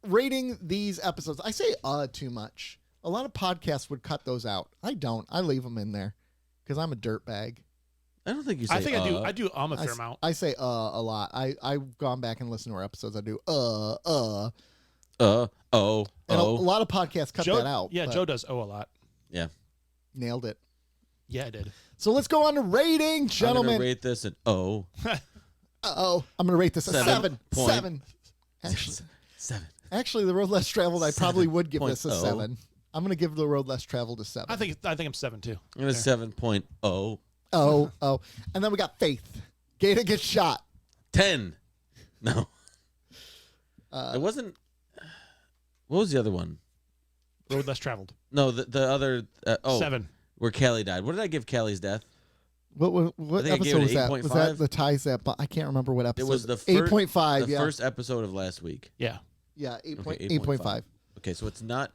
rating these episodes. I say too much. A lot of podcasts would cut those out. I don't. I leave them in there because I'm a dirtbag.
I don't think you say
I think I do a fair amount.
I say a lot. I've gone back and listened to our episodes. I do
oh.
And a lot of podcasts cut
Joe,
that out.
Yeah,
but
Joe does owe a lot.
Yeah.
nailed it.
Yeah, I did.
So let's go on to rating,
I'm
gentlemen.
gonna rate this an O.
I'm gonna rate this a 7. 7. Actually, the road less traveled, I probably would give this a
7.0.
7. I'm gonna give the road less traveled a 7.
I think I'm 7 too.
I'm gonna 7.0.
Oh, and then we got Faith. Gaeta gets shot.
10. No. It wasn't. What was the other one?
Road less traveled.
No, the other.
7.
Where Callie died. What did I give Callie's death?
What
I think I gave
episode
it
was that?
8.5.
Was that the ties that? But I can't remember what episode.
It was the
8.5.
The
Yeah,
first episode of last week.
Yeah.
yeah,
8.5.
8.5.
Okay, so it's not.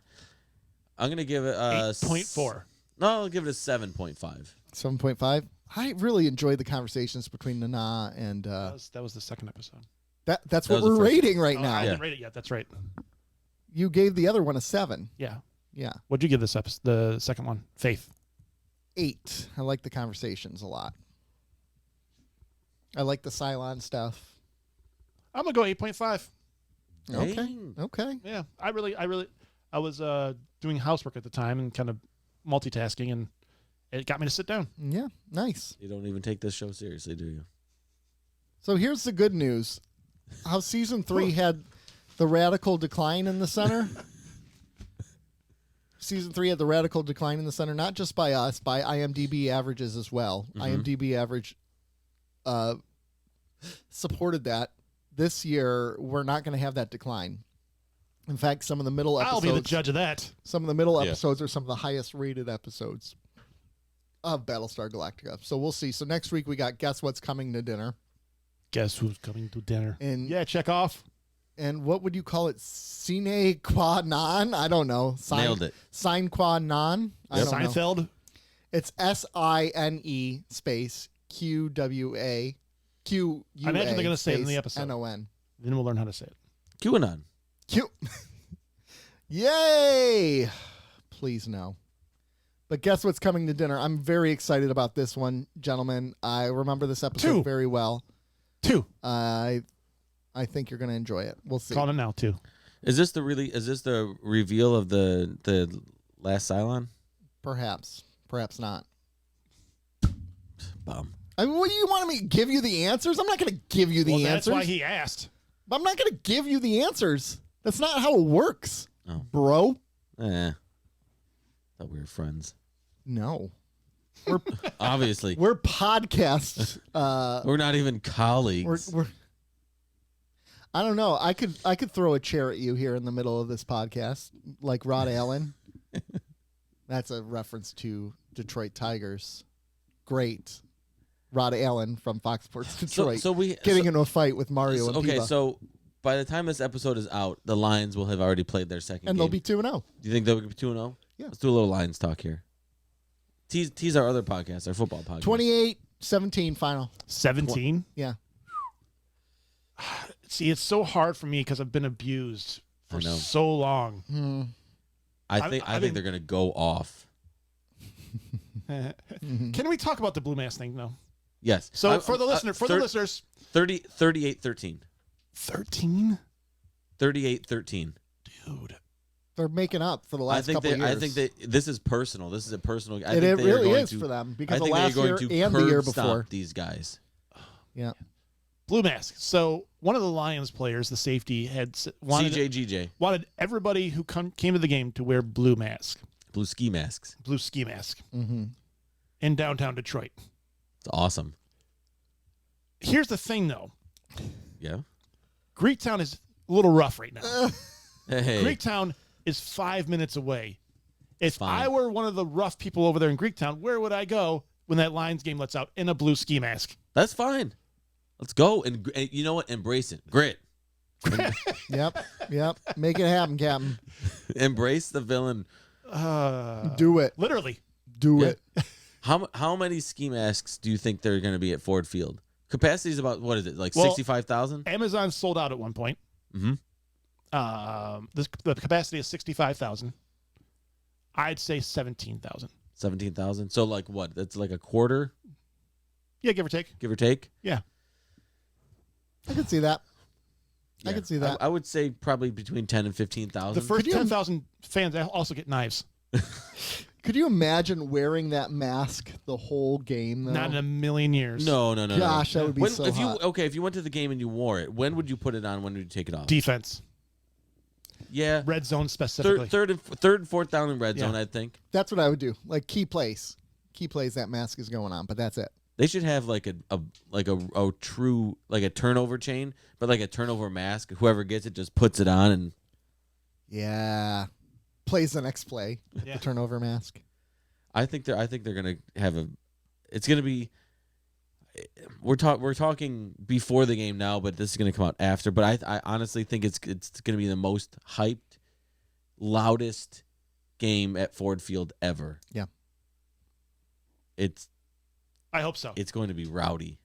I'm gonna give it
8.4.
No, I'll give it a 7.5.
7.5. I really enjoyed the conversations between Nana and
That was the second episode.
That's
That
what
was the
we're
first
rating right
Oh,
now.
I
Yeah.
didn't rate it yet. That's right.
You gave the other one a 7.
Yeah.
Yeah.
What'd you give this episode? The second one, Faith.
8. I like the conversations a lot. I like the Cylon stuff.
I'm gonna go 8.5.
Okay.
Dang.
Okay.
Yeah, I was doing housework at the time and kind of multitasking, and it got me to sit down.
Yeah. Nice.
You don't even take this show seriously, do you?
So here's the good news. How season 3 had the radical decline in the center. Season 3 had the radical decline in the center, not just by us, by IMDb averages as well. IMDb average supported that. This year, we're not going to have that decline. In fact, some of the middle episodes...
I'll be the judge of that.
Some of the middle
Yeah.
episodes are some of the highest rated episodes of Battlestar Galactica. So we'll see. So next week, we got Guess What's Coming to Dinner.
Guess who's coming to dinner?
And
Yeah, check off.
And what would you call it? Sine qua non? I don't know.
Nailed it.
Sine qua non? I don't know.
Seinfeld.
It's SINE space QWA QUA.
I imagine they're gonna say it in the
space
episode.
NON.
Then we'll learn how to say it.
QAnon.
Q. Yay! Please no. But guess what's coming to dinner? I'm very excited about this one, gentlemen. I remember this episode
2.
very well.
2.
I think you're going to enjoy it. We'll see.
Calling it now, 2.
Is this the reveal of the last Cylon?
Perhaps not.
Bum.
I mean, what do you want me to give you the answers? I'm not going to give you the
Well,
answers.
that's why he asked.
I'm not going to give you the answers. That's not how it works,
Oh.
bro.
Thought we were friends.
No,
Obviously.
we're podcasts.
We're not even colleagues.
We're I don't know. I could throw a chair at you here in the middle of this podcast, like Rod Allen. That's a reference to Detroit Tigers. Great, Rod Allen from Fox Sports Detroit.
So we
getting into a fight with Mario and
okay,
Piva.
so by the time this episode is out, the Lions will have already played their second
and
game.
they'll be 2-0.
Do you think they'll be 2-0?
Yeah.
Let's do a little Lions talk here. Tease our other podcast, our football podcast.
28-17 final.
17.
Yeah.
See, it's so hard for me because I've been abused for
I know.
so long.
I think they're gonna go off.
Can we talk about the Blue Mask thing? No.
Yes.
So for the listeners,
38-13.
13,
38-13.
dude.
They're making up for the last couple of years.
I think that this is personal. This is a personal. I
It
think they are
really
going
is
to,
for them because
I
the
think
last
they're
year
going to
and the year
curb
before.
stomp these guys.
Yeah.
Blue Mask. So one of the Lions players, the safety, had wanted everybody who came to the game to wear blue mask,
Blue ski masks.
blue ski mask,
Mm-hmm.
in downtown Detroit.
It's awesome.
Here's the thing, though.
Yeah.
Greektown is a little rough right now.
Hey.
Greektown is 5 minutes away. If
fine.
I were one of the rough people over there in Greektown, where would I go when that Lions game lets out in a blue ski mask?
That's fine. Let's go and you know what? Embrace it. Grit.
Yep. Make it happen, Captain.
Embrace the villain.
Do it.
Literally.
Do
Yeah.
it.
How many ski masks do you think they're going to be at Ford Field? Capacity is about, what is it, like
Well,
65,000?
Amazon sold out at one point.
Mm-hmm.
The capacity is 65,000. I'd say 17,000.
17,000. So like what? That's like a quarter,
Yeah, give or take.
give or take.
Yeah.
I could see that. I
Yeah.
could see that.
I would say probably between 10 and 15,000.
The first
Could you-
10,000 fans also get knives.
Could you imagine wearing that mask the whole game, though?
Not in a million years.
No.
Gosh, that would be so
if
hot.
if you went to the game and you wore it, when would you put it on? When would you take it off?
Defense.
Yeah.
Red zone specifically.
Third and fourth down in red zone,
Yeah.
I think.
That's what I would do. Like key plays. Key plays that mask is going on, but that's it.
They should have like a true like a turnover chain, but like a turnover mask. Whoever gets it just puts it on and
Yeah. Plays the next play.
Yeah.
The turnover mask.
I think they're gonna have it's gonna be we're talking before the game now, but this is gonna come out after. But I honestly think it's gonna be the most hyped, loudest game at Ford Field ever.
Yeah.
It's
I hope so.
going to be rowdy.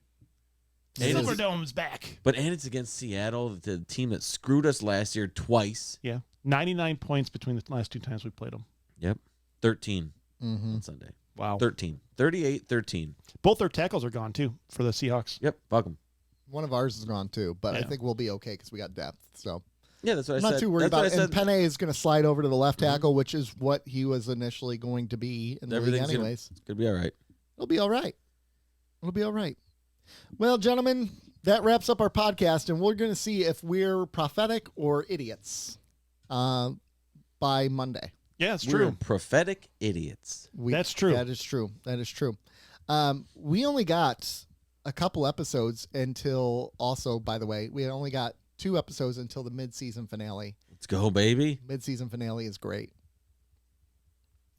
Silverdome's back.
And it's against Seattle, the team that screwed us last year twice.
Yeah. 99 points between the last 2 times we played them.
Yep. 13 on Sunday.
Wow.
13. 38-13.
Both their tackles are gone, too, for the Seahawks.
Yep. Fuck them.
One of ours is gone too, but I
Yeah.
think we'll be okay because we got depth. So
Yeah, that's what
I'm
I said.
not too worried
That's what
about it.
I
And
said.
Penne is going to slide over to the left tackle, which is what he was initially going to be in the league
Everything's
anyways.
It's going to be all right.
It'll be all right. It'll be all right. Well, gentlemen, that wraps up our podcast, and we're going to see if we're prophetic or idiots by Monday.
Yeah, it's
We're
true.
prophetic idiots.
That's true.
That is true. That is true. We only got a couple episodes until, also, by the way, we only got 2 episodes until the mid-season finale.
Let's go, baby.
Mid-season finale is great.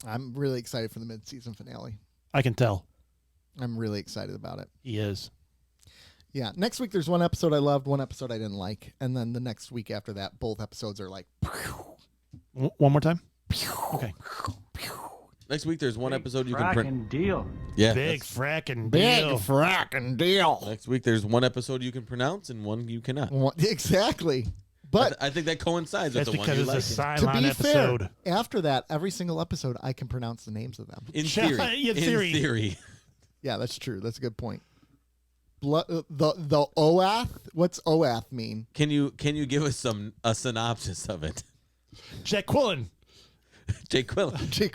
I'm really excited for the mid-season finale.
I can tell.
I'm really excited about it.
He is.
Yeah. Next week, there's one episode I loved, one episode I didn't like. And then the next week after that, both episodes are like,
One more time? Okay.
Next week, there's one episode you can print.
deal.
Yeah.
Big
that's-
fracking
big
deal.
fracking deal.
Next week, there's one episode you can pronounce and one you cannot.
Exactly. But
I think that coincides with
That's
the one
because
you
it's
like.
a
to
Cylon
be
episode.
fair, after that, every single episode, I can pronounce the names of them.
In theory.
In theory.
In theory.
Yeah, that's true. That's a good point. The OATH? What's OATH mean?
Can you give us a synopsis of it?
Jack Quillen.
Jake Quillen.
Jake.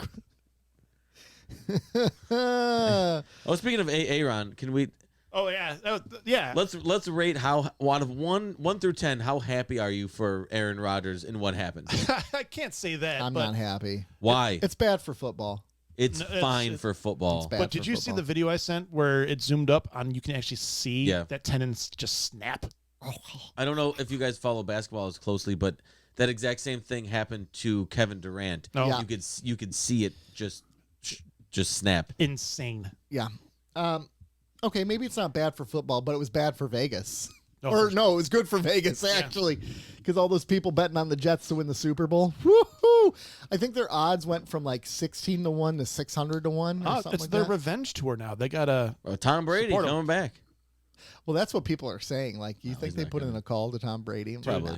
Oh, speaking of Aaron, can we
Oh, yeah. Yeah.
let's rate how out of 1 through 10, how happy are you for Aaron Rodgers and what happened?
I can't say that.
I'm
but,
not happy.
Why?
It's bad for football.
It's
No, it's-
fine for football.
It's bad.
But did
for
you see
football.
the video I sent where it zoomed up on you can actually see
Yeah.
that tendon just snap?
I don't know if you guys follow basketball as closely, but that exact same thing happened to Kevin Durant.
No.
Yeah.
You could see it just snap.
Insane.
Yeah. Okay, maybe it's not bad for football, but it was bad for Vegas.
No,
Or
for-
no, it was good for Vegas actually, because all those people betting on the Jets to win the Super Bowl. Woohoo! I think their odds went from like 16-1 to 600-1 or
Oh,
something
it's
like
their
that.
revenge tour now. They got a
Tom Brady
Support him.
coming back.
Well, that's what people are saying. Like, you think
he's
they
not
put in
gonna.
a call to Tom Brady?
Probably.
No.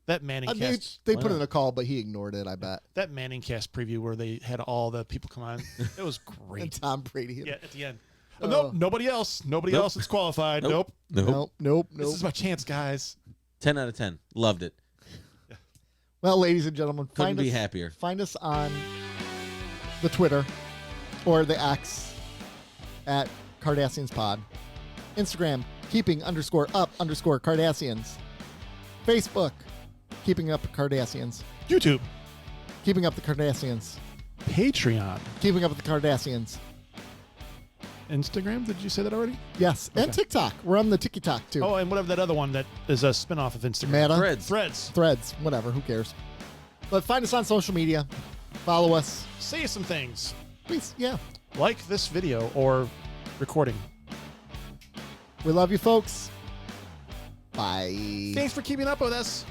that Manning
I mean,
cast.
they
Why
put
not?
in a call, but he ignored it. I bet.
That Manning cast preview where they had all the people come on. It was
And
great.
Tom Brady.
Yeah, at the end.
Oh.
Nope, nobody else. Nobody
Nope.
else is qualified. Nope.
Nope.
Nope.
This is my chance, guys.
10 out of 10. Loved it.
Well, ladies and gentlemen,
Couldn't be happier.
Find us on the Twitter or the X at Cardassians Pod. Instagram, keeping_up_Cardassians. Facebook, Keeping Up Cardassians.
YouTube,
Keeping Up the Cardassians.
Patreon,
Keeping Up with the Cardassians.
Instagram. Did you say that already?
Yes. And TikTok. We're on the TikTok too.
Oh, and whatever that other one that is a spinoff of Instagram.
Meta.
Threads.
Threads.
Threads. Whatever. Who cares? But find us on social media. Follow us.
Say some things.
Please. Yeah.
Like this video or recording.
We love you, folks. Bye.
Thanks for keeping up with us.